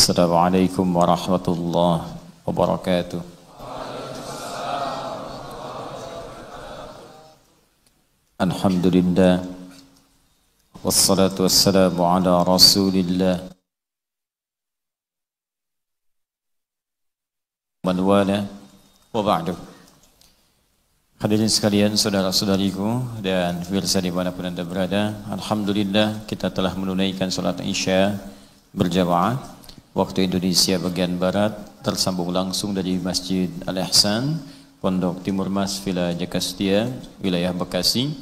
Assalamualaikum warahmatullahi wabarakatuh. Alhamdulillah, wassalatu wassalamu ala rasulillah man wala wa ba'du. Hadirin sekalian, saudara-saudariku dan pemirsa dimanapun anda berada, alhamdulillah kita telah menunaikan salat isya berjamaah waktu Indonesia bagian barat, tersambung langsung dari Masjid Al-Ihsan, Pondok Timur Mas, Villa Jakastia, wilayah Bekasi.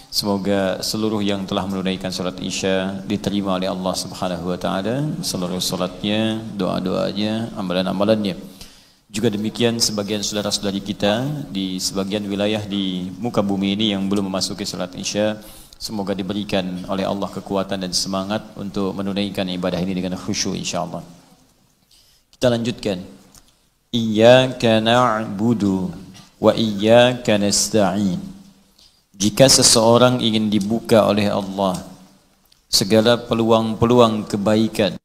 Semoga seluruh yang telah menunaikan salat isya diterima oleh Allah Subhanahu wa taala, seluruh salatnya, doa-doanya, amalan-amalannya. Juga demikian sebagian saudara-saudari kita di sebagian wilayah di muka bumi ini yang belum memasuki salat isya, semoga diberikan oleh Allah kekuatan dan semangat untuk menunaikan ibadah ini dengan khusyuk insyaallah. Kita lanjutkan. Iyyaka na'budu wa iyyaka nasta'in. Jika seseorang ingin dibuka oleh Allah segala peluang-peluang kebaikan,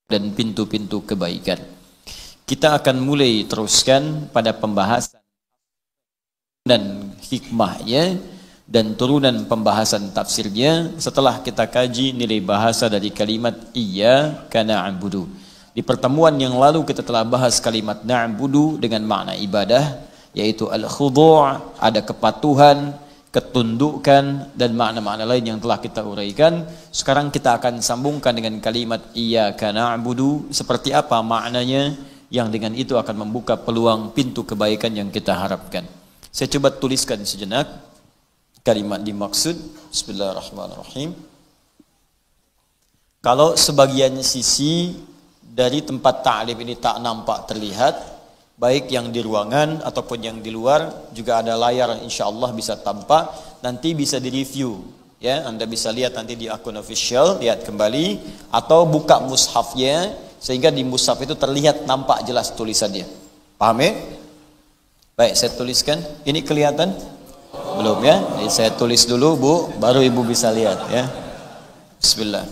dan pintu-pintu kebaikan. Kita akan mulai teruskan pada pembahasan dan hikmahnya dan turunan pembahasan tafsirnya setelah kita kaji nilai bahasa dari kalimat iyyaka na'budu. Di pertemuan yang lalu kita telah bahas kalimat na'budu dengan makna ibadah, yaitu al-khudu', ada kepatuhan, ketundukan dan makna-makna lain yang telah kita uraikan. Sekarang kita akan sambungkan dengan kalimat iyyaka na'budu, seperti apa maknanya, yang dengan itu akan membuka peluang pintu kebaikan yang kita harapkan. Saya coba tuliskan sejenak kalimat dimaksud. Bismillahirrahmanirrahim. Kalau sebagian sisi dari tempat ta'lim ini tak nampak terlihat, baik yang di ruangan ataupun yang di luar, juga ada layar insyaallah bisa tampak, nanti bisa direview ya, Anda bisa lihat nanti di akun official, lihat kembali atau buka mushafnya sehingga di mushaf itu terlihat nampak jelas tulisannya. Paham ya? Baik, saya tuliskan. Ini kelihatan? Belum ya? Jadi saya tulis dulu Bu, baru Ibu bisa lihat ya. Bismillah.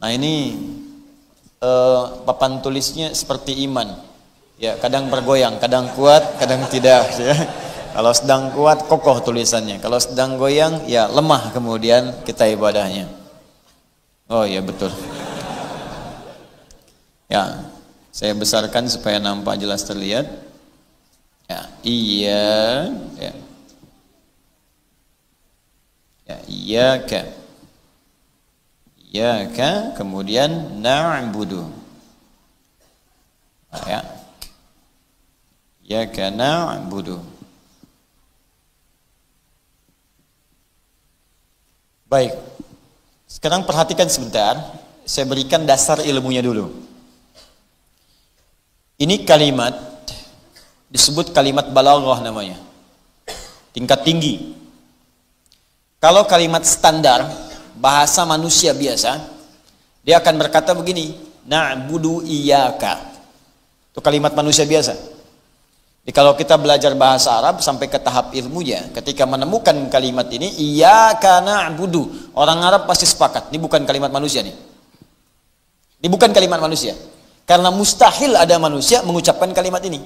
Nah ini papan tulisnya seperti iman. Ya, kadang bergoyang, kadang kuat, kadang tidak ya. Kalau sedang kuat kokoh tulisannya, kalau sedang goyang ya lemah kemudian kita ibadahnya. Oh ya betul. Ya, saya besarkan supaya nampak jelas terlihat. Ya, iya ya. Ya, iyyaka. Iyyaka kemudian na'budu. Nah, ya. Iyyaka na'budu. Baik. Sekarang perhatikan sebentar, saya berikan dasar ilmunya dulu. Ini kalimat disebut kalimat balaghah namanya. Tingkat tinggi. Kalau kalimat standar bahasa manusia biasa, dia akan berkata begini, na'budu iyyaka. Itu kalimat manusia biasa. Jadi kalau kita belajar bahasa Arab sampai ke tahap ilmunya, ketika menemukan kalimat ini, iyyaka na'budu, orang Arab pasti sepakat, ini bukan kalimat manusia nih. Ini bukan kalimat manusia. Karena mustahil ada manusia mengucapkan kalimat ini.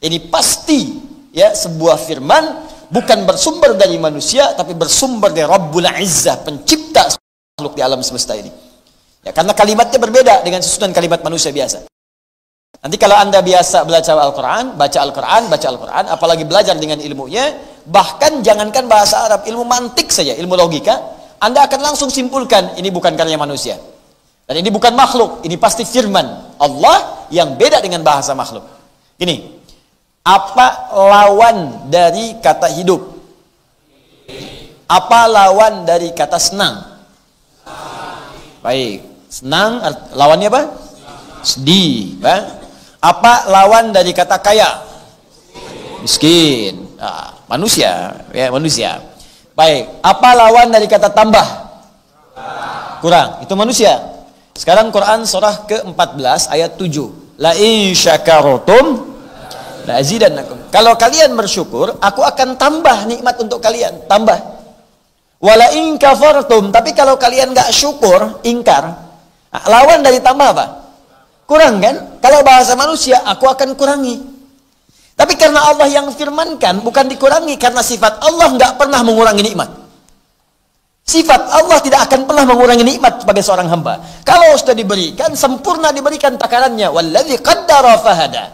Ini pasti ya sebuah firman bukan bersumber dari manusia, tapi bersumber dari Rabbul Izzah, pencipta makhluk di alam semesta ini. Ya, karena kalimatnya berbeda dengan susunan kalimat manusia biasa. Nanti kalau Anda biasa baca Al-Quran, apalagi belajar dengan ilmunya, bahkan jangankan bahasa Arab, ilmu mantik saja, ilmu logika, Anda akan langsung simpulkan, ini bukan karya manusia. Dan ini bukan makhluk, ini pasti firman Allah yang beda dengan bahasa makhluk. Gini, apa lawan dari kata hidup? Apa lawan dari kata senang? Baik. Senang lawannya apa? Sedih. Apa lawan dari kata kaya? Miskin. Nah, manusia, ya manusia. Baik. Apa lawan dari kata tambah? Kurang. Itu manusia. Sekarang Quran surah ke-14 ayat 7. La in syakartum la azidannakum. Kalau kalian bersyukur, aku akan tambah nikmat untuk kalian, tambah. Wala in kafartum, tapi kalau kalian enggak syukur, ingkar. Lawan dari tambah apa? Kurang kan? Kalau bahasa manusia, aku akan kurangi. Tapi karena Allah yang firmankan, bukan dikurangi, karena sifat Allah enggak pernah mengurangi nikmat. Sifat Allah tidak akan pernah mengurangi nikmat sebagai seorang hamba. Kalau sudah diberikan, sempurna diberikan takarannya. Walladzi qaddara fahada.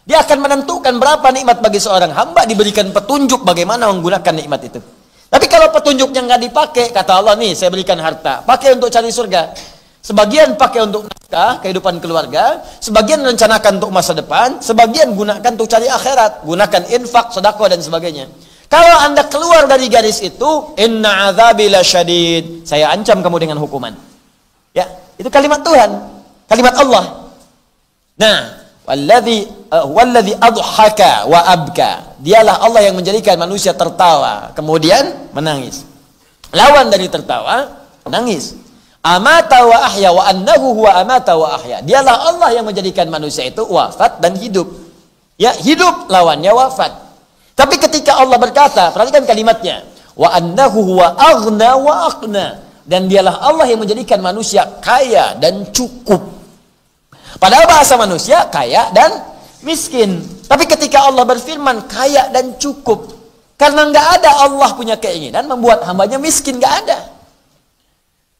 Dia akan menentukan berapa nikmat bagi seorang hamba, diberikan petunjuk bagaimana menggunakan nikmat itu. Tapi kalau petunjuknya nggak dipakai, kata Allah nih, saya berikan harta, pakai untuk cari surga. Sebagian pakai untuk nafkah, kehidupan keluarga, sebagian rencanakan untuk masa depan, sebagian gunakan untuk cari akhirat, gunakan infak, sedekah dan sebagainya. Kalau Anda keluar dari garis itu, inna azabi lasyadid, saya ancam kamu dengan hukuman. Ya, itu kalimat Tuhan, kalimat Allah. Nah, walladzi adhaka wa abka. Dialah Allah yang menjadikan manusia tertawa kemudian menangis. Lawan dari tertawa, menangis. Amata wa ahya wa annahu huwa amata wa ahya. Dialah Allah yang menjadikan manusia itu wafat dan hidup. Ya, hidup lawannya wafat. Tapi ketika Allah berkata, perhatikan kalimatnya, wa annahu huwa aghna wa aqna. Dan dialah Allah yang menjadikan manusia kaya dan cukup. Padahal bahasa manusia kaya dan miskin. Tapi ketika Allah berfirman kaya dan cukup, karena nggak ada Allah punya keinginan membuat hambanya miskin, nggak ada.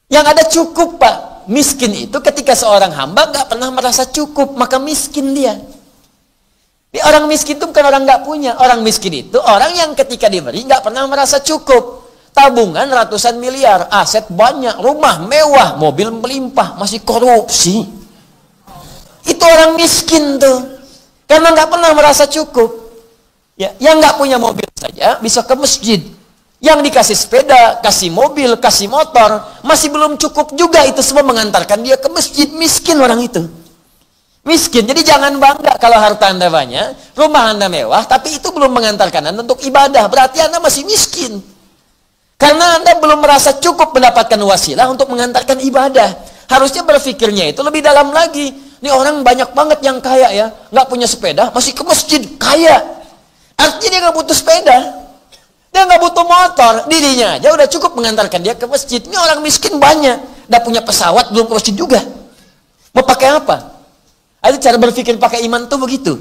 Yang ada cukup, Pak. Miskin itu ketika seorang hamba nggak pernah merasa cukup, maka miskin dia. Orang miskin itu bukan orang nggak punya. Orang miskin itu orang yang ketika diberi nggak pernah merasa cukup. Tabungan ratusan miliar, aset banyak, rumah mewah, mobil melimpah, masih korupsi. Itu orang miskin tuh, karena nggak pernah merasa cukup. Ya, yang nggak punya mobil saja bisa ke masjid. Yang dikasih sepeda, kasih mobil, kasih motor, masih belum cukup juga itu semua mengantarkan dia ke masjid. Miskin orang itu. Miskin. Jadi jangan bangga kalau harta Anda banyak, rumah Anda mewah, tapi itu belum mengantarkan Anda untuk ibadah. Berarti Anda masih miskin. Karena Anda belum merasa cukup mendapatkan wasilah untuk mengantarkan ibadah. Harusnya berpikirnya itu lebih dalam lagi. Ini orang banyak banget yang kaya ya, nggak punya sepeda, masih ke masjid, kaya. Artinya dia nggak butuh sepeda, dia nggak butuh motor, dirinya aja udah cukup mengantarkan dia ke masjid. Ini orang miskin banyak, nggak punya pesawat, belum ke masjid juga. Mau pakai apa? Ada cara berpikir pakai iman tuh begitu.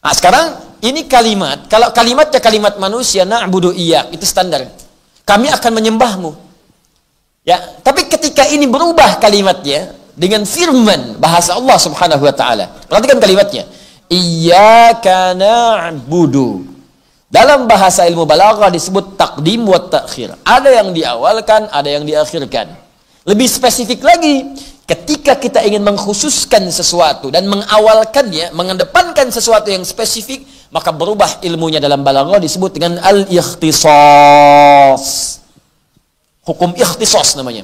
Nah sekarang ini kalimat, kalau kalimatnya kalimat manusia, na'budu iyyak, itu standar. Kami akan menyembahmu. Ya, tapi ketika ini berubah kalimatnya dengan firman bahasa Allah Subhanahu wa taala. Perhatikan kalimatnya. Iyyaka na'budu. Dalam bahasa ilmu balaghah disebut taqdim wa ta'khir. Ada yang diawalkan, ada yang diakhirkan. Lebih spesifik lagi, ketika kita ingin mengkhususkan sesuatu dan mengawalkannya, mengedepankan sesuatu yang spesifik, maka berubah ilmunya dalam balaghah disebut dengan al-ikhtisas. Hukum ikhtisas namanya.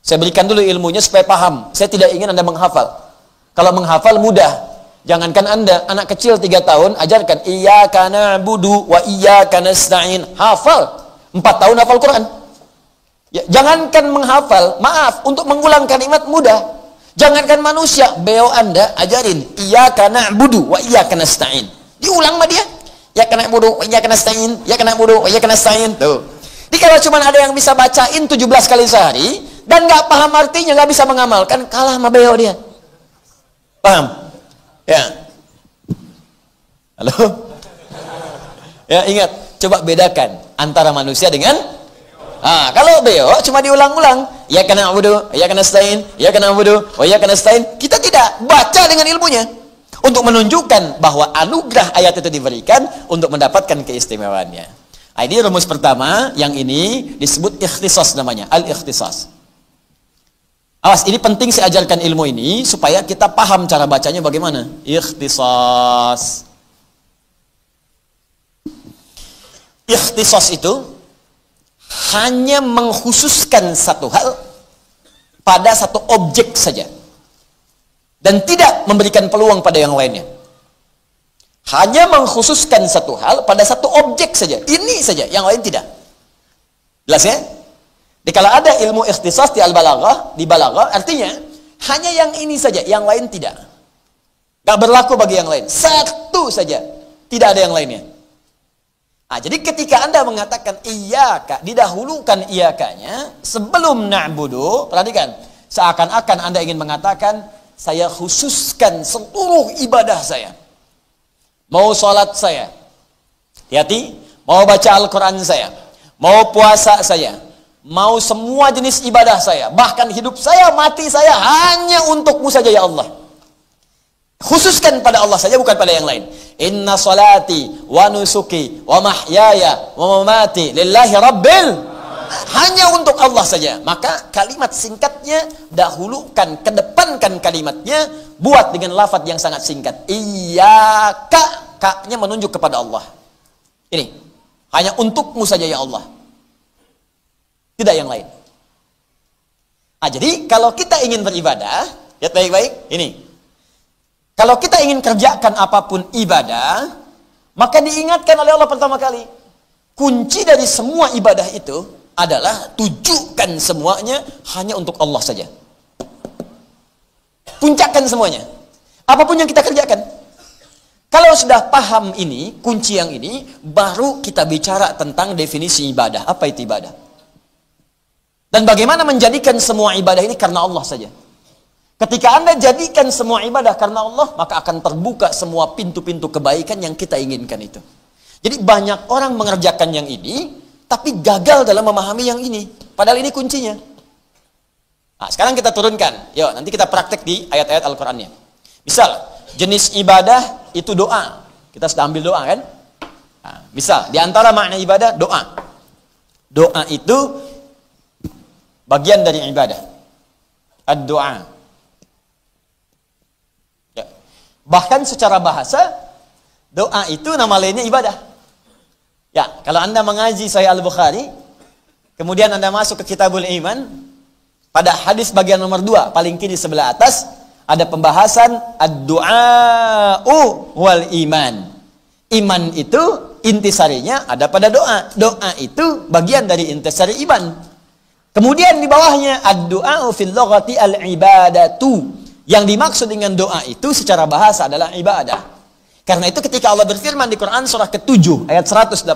Saya berikan dulu ilmunya supaya paham. Saya tidak ingin Anda menghafal. Kalau menghafal mudah. Jangankan Anda, anak kecil 3 tahun, ajarkan iyyaka na'budu wa iyyaka nasta'in. Hafal. 4 tahun hafal Quran. Ya, jangankan menghafal, maaf, untuk mengulang kalimat mudah. Jangankan manusia, beo Anda ajarin iyyaka na'budu wa iyyaka nasta'in. Diulang sama dia. Iyyaka na'budu wa iyyaka nasta'in, iyyaka na'budu wa iyyaka nasta'in. Tuh. Jadi kalau cuma ada yang bisa bacain 17 kali sehari dan nggak paham artinya, nggak bisa mengamalkan, kalah sama beo dia. Paham? Ya. Halo? Ya, ingat, coba bedakan antara manusia dengan kalau beo cuma diulang-ulang, ya kana na'budu, ya kana nasta'in, ya kana na'budu, ya kana nasta'in, kita tidak baca dengan ilmunya untuk menunjukkan bahwa anugerah ayat itu diberikan untuk mendapatkan keistimewaannya. Nah, ini rumus pertama, yang ini disebut ikhtisas namanya, al-ikhtisas. Awas, ini penting saya ajarkan ilmu ini supaya kita paham cara bacanya bagaimana. Ikhtisas. Ikhtisas itu hanya mengkhususkan satu hal pada satu objek saja dan tidak memberikan peluang pada yang lainnya. Hanya mengkhususkan satu hal pada satu objek saja, ini saja, yang lain tidak. Jelas ya? Jadi kalau ada ilmu ikhtisas di balaghah artinya hanya yang ini saja, yang lain tidak. Gak berlaku bagi yang lain. Satu saja, tidak ada yang lainnya. Nah, jadi ketika Anda mengatakan iyyaka, didahulukan iyyakanya sebelum na'budu, perhatikan, seakan-akan Anda ingin mengatakan saya khususkan seluruh ibadah saya. Mau sholat saya, hati-hati, mau baca Al-Quran saya, mau puasa saya, mau semua jenis ibadah saya, bahkan hidup saya, mati saya, hanya untukmu saja ya Allah. Khususkan pada Allah saja, bukan pada yang lain. Inna salati wa nusuki wa mahyaya wa mamati lillahi rabbil, hanya untuk Allah saja. Maka kalimat singkatnya dahulukan, kedepankan kalimatnya, buat dengan lafaz yang sangat singkat. Iyyaka, ka-nya menunjuk kepada Allah. Ini hanya untukmu saja ya Allah, tidak yang lain. Jadi kalau kita ingin beribadah, lihat baik-baik ini. Kalau kita ingin kerjakan apapun ibadah, maka diingatkan oleh Allah pertama kali, kunci dari semua ibadah itu adalah tujukan semuanya hanya untuk Allah saja. Puncakkan semuanya. Apapun yang kita kerjakan. Kalau sudah paham ini, kunci yang ini, baru kita bicara tentang definisi ibadah. Apa itu ibadah? Dan bagaimana menjadikan semua ibadah ini karena Allah saja. Ketika Anda jadikan semua ibadah karena Allah, maka akan terbuka semua pintu-pintu kebaikan yang kita inginkan itu. Jadi banyak orang mengerjakan yang ini, tapi gagal dalam memahami yang ini. Padahal ini kuncinya. Nah, sekarang kita turunkan. Yuk, nanti kita praktek di ayat-ayat Al-Qur'annya. Misal, jenis ibadah itu doa. Kita sudah ambil doa kan? Nah, misal, di antara makna ibadah, doa. Doa itu bagian dari ibadah. Ad-doa. Ya. Bahkan secara bahasa, doa itu nama lainnya ibadah. Ya, kalau Anda mengaji Sahih Al-Bukhari, kemudian Anda masuk ke Kitabul Iman, pada hadis bagian nomor 2, paling kiri sebelah atas, ada pembahasan ad-du'a'u wal iman. Iman itu intisarinya ada pada doa. Doa itu bagian dari intisari iman. Kemudian di bawahnya ad-du'a'u fil lughati al-ibadatu. Yang dimaksud dengan doa itu secara bahasa adalah ibadah. Karena itu ketika Allah berfirman di Quran surah ke-7 ayat 180,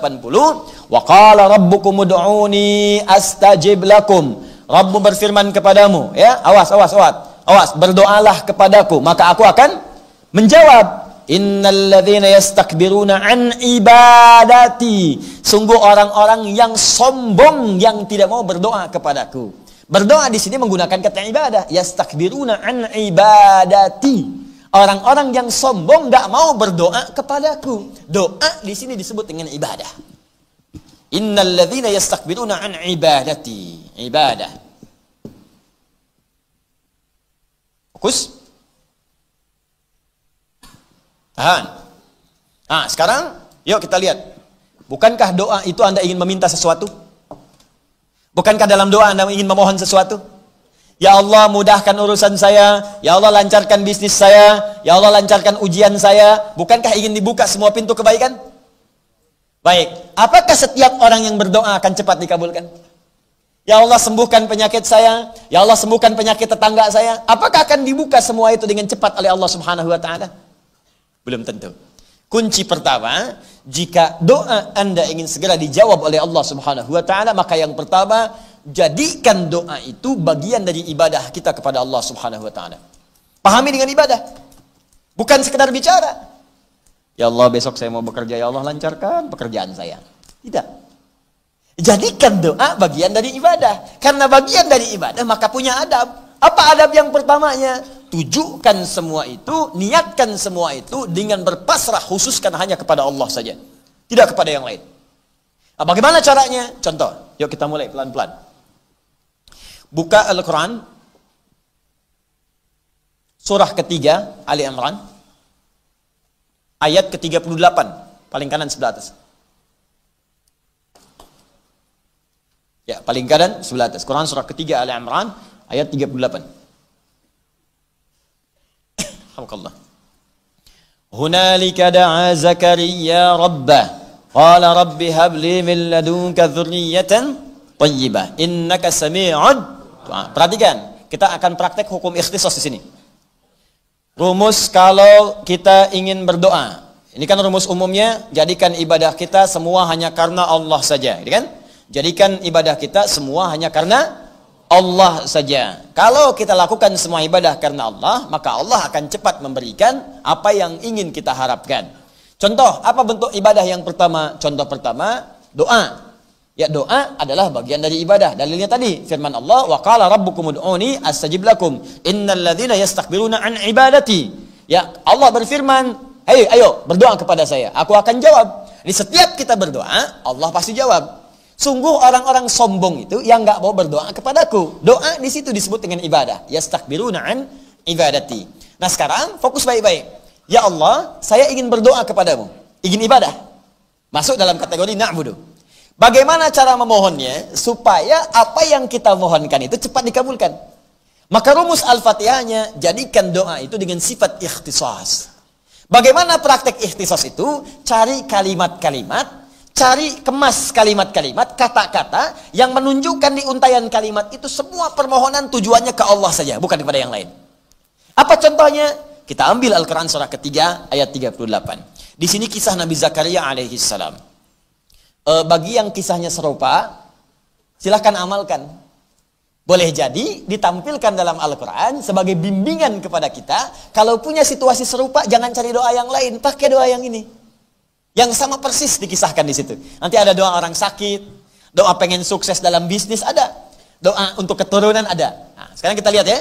wa qala rabbukum ud'uni astajib lakum. Rabbu berfirman kepadamu, ya, awas, berdoalah kepadaku, maka aku akan menjawab. Innalladzina yastakbiruna an ibadati. Sungguh orang-orang yang sombong yang tidak mau berdoa kepadaku. Berdoa di sini menggunakan kata ibadah. Yastakbiruna an ibadati. Orang-orang yang sombong tidak mau berdoa kepadaku. Doa di sini disebut dengan ibadah. Innalladzina yastakbiruna an ibadati. Ibadah. Fokus. Tahan. Nah, sekarang yuk kita lihat. Bukankah doa itu Anda ingin meminta sesuatu? Bukankah dalam doa Anda ingin memohon sesuatu? Ya Allah, mudahkan urusan saya. Ya Allah, lancarkan bisnis saya. Ya Allah, lancarkan ujian saya. Bukankah ingin dibuka semua pintu kebaikan? Baik, apakah setiap orang yang berdoa akan cepat dikabulkan? Ya Allah, sembuhkan penyakit saya. Ya Allah, sembuhkan penyakit tetangga saya. Apakah akan dibuka semua itu dengan cepat oleh Allah Subhanahu wa taala? Belum tentu. Kunci pertama, jika doa Anda ingin segera dijawab oleh Allah Subhanahu wa taala, maka yang pertama, jadikan doa itu bagian dari ibadah kita kepada Allah Subhanahu wa taala. Pahami dengan ibadah. Bukan sekedar bicara. Ya Allah, besok saya mau bekerja, ya Allah lancarkan pekerjaan saya. Tidak. Jadikan doa bagian dari ibadah. Karena bagian dari ibadah maka punya adab. Apa adab yang pertamanya? Tujukan semua itu, niatkan semua itu dengan berpasrah, khususkan hanya kepada Allah saja. Tidak kepada yang lain. Nah, bagaimana caranya? Contoh, yuk kita mulai pelan-pelan. Buka Al-Quran, surah ketiga, Ali Imran, ayat ke-38, paling kanan sebelah atas. Ya, paling kanan sebelah atas. Quran surah ketiga Ali Imran ayat 38. Alhamdulillah. Hunalika da'a Zakaria rabbah. Qala rabbi habli min ladunka dzurriyyatan thayyibah. Innaka sami'ud du'a. Perhatikan, kita akan praktek hukum ikhtisas di sini. Rumus kalau kita ingin berdoa. Ini kan rumus umumnya, jadikan ibadah kita semua hanya karena Allah saja, gitu kan? Jadikan ibadah kita semua hanya karena Allah saja. Kalau kita lakukan semua ibadah karena Allah, maka Allah akan cepat memberikan apa yang ingin kita harapkan. Contoh, apa bentuk ibadah yang pertama? Contoh pertama, doa. Ya, doa adalah bagian dari ibadah. Dalilnya tadi, firman Allah, "Wa qala rabbukum ud'uni astajib lakum. Innal ladzina yastakbiruna an ibadati." Ya, Allah berfirman, "Hei, ayo berdoa kepada saya, aku akan jawab." Di setiap kita berdoa, Allah pasti jawab. Sungguh orang-orang sombong itu yang nggak mau berdoa kepadaku. Doa di situ disebut dengan ibadah. Yastakbiruna an ibadati. Nah sekarang fokus baik-baik. Ya Allah, saya ingin berdoa kepadamu. Ingin ibadah. Masuk dalam kategori na'budu. Bagaimana cara memohonnya supaya apa yang kita mohonkan itu cepat dikabulkan? Maka rumus Al-Fatihahnya, jadikan doa itu dengan sifat ikhtisas. Bagaimana praktek ikhtisas itu? Cari kalimat-kalimat, cari kemas kalimat-kalimat, kata-kata yang menunjukkan di untayan kalimat itu semua permohonan tujuannya ke Allah saja, bukan kepada yang lain. Apa contohnya? Kita ambil Al-Quran surah ketiga ayat 38. Di sini kisah Nabi Zakaria alaihissalam. Bagi yang kisahnya serupa, silahkan amalkan. Boleh jadi ditampilkan dalam Al-Quran sebagai bimbingan kepada kita. Kalau punya situasi serupa, jangan cari doa yang lain, pakai doa yang ini. Yang sama persis dikisahkan di situ. Nanti ada doa orang sakit, doa pengen sukses dalam bisnis ada, doa untuk keturunan ada. Nah, sekarang kita lihat ya.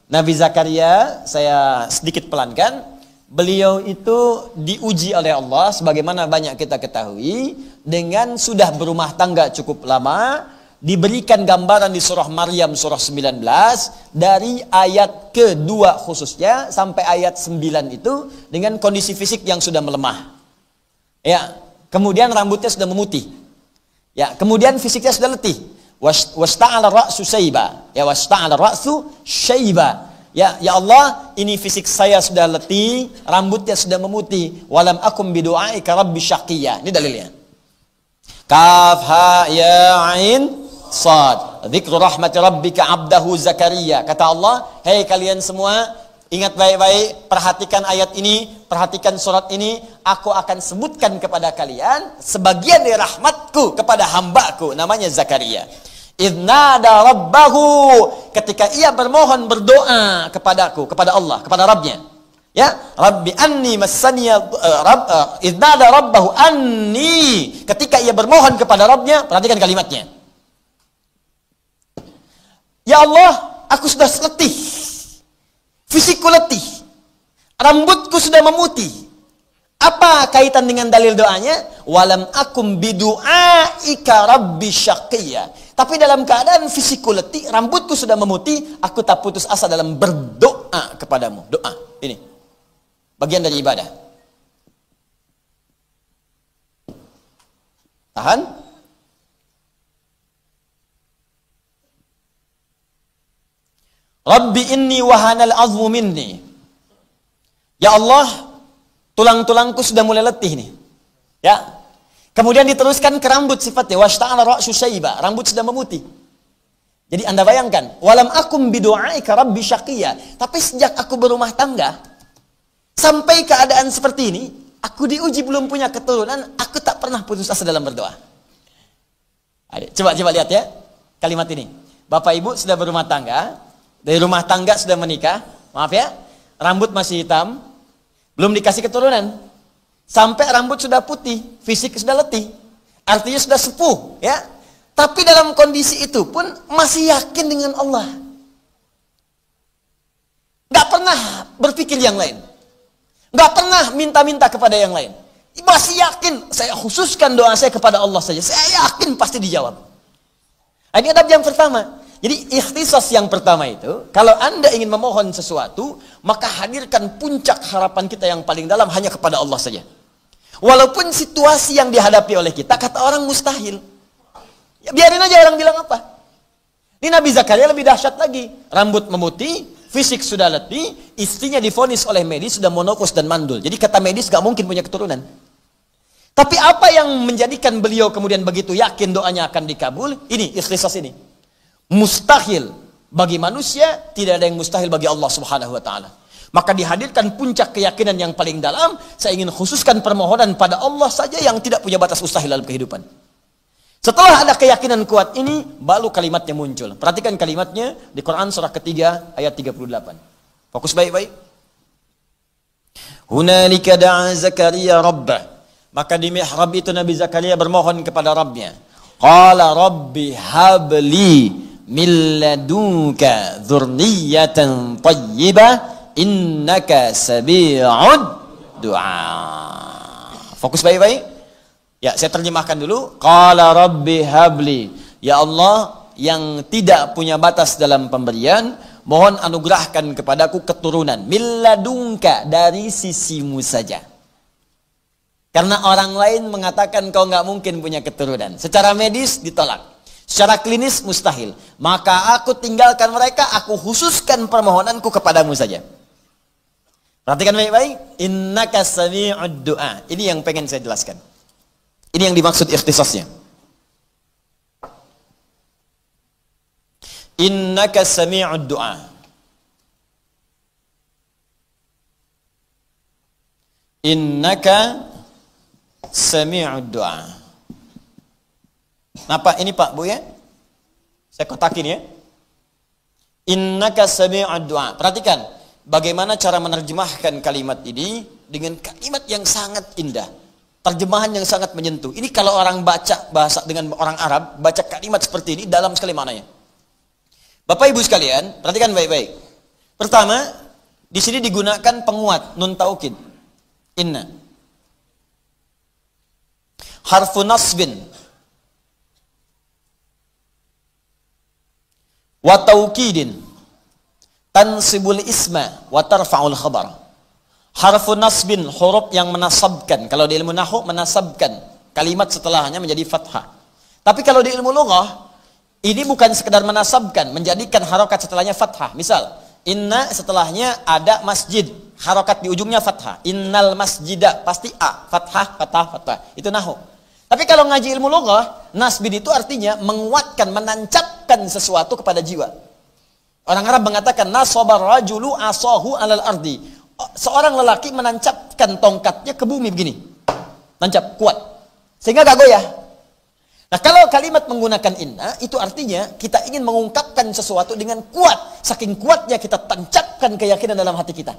Nabi Zakaria, saya sedikit pelankan. Beliau itu diuji oleh Allah sebagaimana banyak kita ketahui dengan sudah berumah tangga cukup lama, diberikan gambaran di surah Maryam surah 19 dari ayat kedua khususnya sampai ayat 9 itu dengan kondisi fisik yang sudah melemah. Ya, kemudian rambutnya sudah memutih. Ya, kemudian fisiknya sudah letih. Wasta'ala ra'su syaiba. Ya, wasta'ala ra'su syaiba. Ya, ya Allah, ini fisik saya sudah letih, rambutnya sudah memutih. Walam akum bidu'aika rabbi syaqiyya. Ini dalilnya. Kaf ha ya ain sad. Dzikru rahmati rabbika 'abdahu Zakaria. Kata Allah, "Hei kalian semua, ingat baik-baik, perhatikan ayat ini, perhatikan surat ini. Aku akan sebutkan kepada kalian sebagian dari rahmatku kepada hambaku." Namanya Zakaria. Idnada rabbahu, ketika ia bermohon berdoa kepadaku, kepada Allah, kepada Rabbnya. Ya, Rabbi anni massaniya idnada rabbahu anni, ketika ia bermohon kepada Rabbnya, perhatikan kalimatnya. Ya Allah, aku sudah letih. Fisikku letih. Rambutku sudah memutih. Apa kaitan dengan dalil doanya? Walam akum bidu'aika rabbi syaqiyya. Tapi dalam keadaan fisikku letih, rambutku sudah memutih, aku tak putus asa dalam berdoa kepadamu. Doa. Ini. Bagian dari ibadah. Tahan. Rabbi inni wahanal azmu minni. Ya Allah, tulang-tulangku sudah mulai letih nih. Ya. Kemudian diteruskan ke rambut sifatnya. Washta'ala ra'su syaiba. Rambut sudah memutih. Jadi Anda bayangkan. Walam akum bidu'aika rabbi syaqiyya. Tapi sejak aku berumah tangga, sampai keadaan seperti ini, aku diuji belum punya keturunan, aku tak pernah putus asa dalam berdoa. Coba lihat ya. Kalimat ini. Bapak Ibu sudah berumah tangga. Dari rumah tangga sudah menikah. Maaf ya. Rambut masih hitam. Belum dikasih keturunan. Sampai rambut sudah putih, fisik sudah letih, artinya sudah sepuh, ya. Tapi dalam kondisi itu pun masih yakin dengan Allah. Gak pernah berpikir yang lain. Gak pernah minta-minta kepada yang lain. Masih yakin, saya khususkan doa saya kepada Allah saja. Saya yakin pasti dijawab. Ini adab yang pertama. Jadi ikhtisas yang pertama itu, kalau Anda ingin memohon sesuatu, maka hadirkan puncak harapan kita yang paling dalam hanya kepada Allah saja. Walaupun situasi yang dihadapi oleh kita, kata orang mustahil. Ya biarin aja orang bilang apa. Ini Nabi Zakaria lebih dahsyat lagi. Rambut memutih, fisik sudah letih, istrinya divonis oleh medis sudah monopos dan mandul. Jadi kata medis gak mungkin punya keturunan. Tapi apa yang menjadikan beliau kemudian begitu yakin doanya akan dikabul? Ini ikhtisas ini. Mustahil bagi manusia, tidak ada yang mustahil bagi Allah Subhanahu wa taala. Maka dihadirkan puncak keyakinan yang paling dalam. Saya ingin khususkan permohonan pada Allah saja yang tidak punya batas mustahil dalam kehidupan. Setelah ada keyakinan kuat ini, baru kalimatnya muncul. Perhatikan kalimatnya di Quran surah ketiga ayat 38. Fokus baik-baik. Hunalika da'a Zakaria rabbah. Maka di mihrab itu Nabi Zakaria bermohon kepada Rabbnya. Qala rabbi habli min ladunka dzurriyyatan thayyibah innaka sami'ud du'a. Fokus baik-baik. Ya, saya terjemahkan dulu. Qala rabbi habli. Ya Allah yang tidak punya batas dalam pemberian, mohon anugerahkan kepadaku keturunan. Milladunka, dari sisimu saja. Karena orang lain mengatakan kau nggak mungkin punya keturunan. Secara medis ditolak. Secara klinis mustahil. Maka aku tinggalkan mereka, aku khususkan permohonanku kepadamu saja. Perhatikan baik-baik. Innaka sami'ud du'a. Ini yang pengen saya jelaskan. Ini yang dimaksud ikhtisasnya. Innaka sami'ud du'a. Innaka sami'ud du'a. Napa ini Pak Bu ya? Saya kotakin ya. Innaka sami'ud du'a. Perhatikan bagaimana cara menerjemahkan kalimat ini dengan kalimat yang sangat indah. Terjemahan yang sangat menyentuh. Ini kalau orang baca bahasa dengan orang Arab, baca kalimat seperti ini dalam sekali maknanya. Bapak Ibu sekalian, perhatikan baik-baik. Pertama, di sini digunakan penguat nun taukid. Inna. Harfu nasbin. Wa taukidin. Tansibul isma wa tarfa'ul khabar. Harfu nasbin, huruf yang menasabkan. Kalau di ilmu nahwu menasabkan kalimat setelahnya menjadi fathah. Tapi kalau di ilmu lughah ini bukan sekedar menasabkan, menjadikan harokat setelahnya fathah. Misal, inna setelahnya ada masjid, harokat di ujungnya fathah. Innal masjida, pasti a, fathah, fathah, fathah. Itu nahwu. Tapi kalau ngaji ilmu lughah, nasbin itu artinya menguatkan, menancapkan sesuatu kepada jiwa. Orang Arab mengatakan nasabar rajulu asahu alal ardi. Seorang lelaki menancapkan tongkatnya ke bumi begini. Nancap, kuat. Sehingga gak goyah. Nah kalau kalimat menggunakan inna, itu artinya kita ingin mengungkapkan sesuatu dengan kuat. Saking kuatnya kita tancapkan keyakinan dalam hati kita.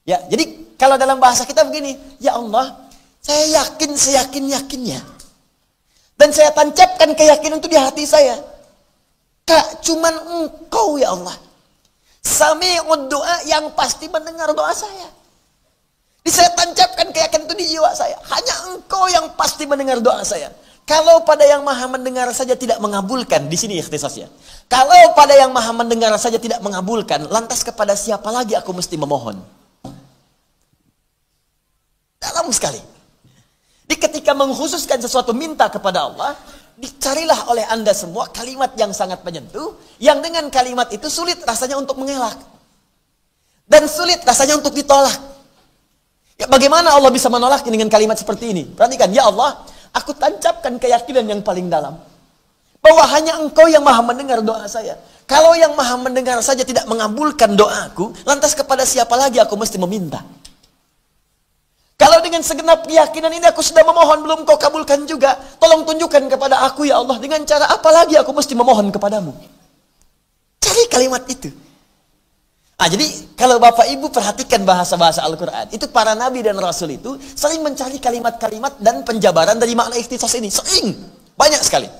Ya, jadi kalau dalam bahasa kita begini, ya Allah, saya yakin seyakin-yakinnya. Dan saya tancapkan keyakinan itu di hati saya. Kak, cuman engkau ya Allah. Sami'ud du'a, yang pasti mendengar doa saya. Jadi saya tancapkan keyakinan itu di jiwa saya. Hanya engkau yang pasti mendengar doa saya. Kalau pada yang maha mendengar saja tidak mengabulkan, di sini ikhtisasnya. Kalau pada yang maha mendengar saja tidak mengabulkan, lantas kepada siapa lagi aku mesti memohon? Dalam sekali. Jadi ketika mengkhususkan sesuatu minta kepada Allah, dicarilah oleh Anda semua kalimat yang sangat menyentuh, yang dengan kalimat itu sulit rasanya untuk mengelak. Dan sulit rasanya untuk ditolak. Ya, bagaimana Allah bisa menolak dengan kalimat seperti ini? Perhatikan, ya Allah, aku tancapkan keyakinan yang paling dalam. Bahwa hanya engkau yang maha mendengar doa saya. Kalau yang maha mendengar saja tidak mengabulkan doaku, lantas kepada siapa lagi aku mesti meminta? Kalau dengan segenap keyakinan ini aku sudah memohon, belum kau kabulkan juga. Tolong tunjukkan kepada aku ya Allah, dengan cara apa lagi aku mesti memohon kepadamu. Cari kalimat itu. Nah, jadi kalau Bapak Ibu perhatikan bahasa-bahasa Al-Quran, itu para Nabi dan Rasul itu sering mencari kalimat-kalimat dan penjabaran dari makna ikhtisas ini. Sering. Banyak sekali.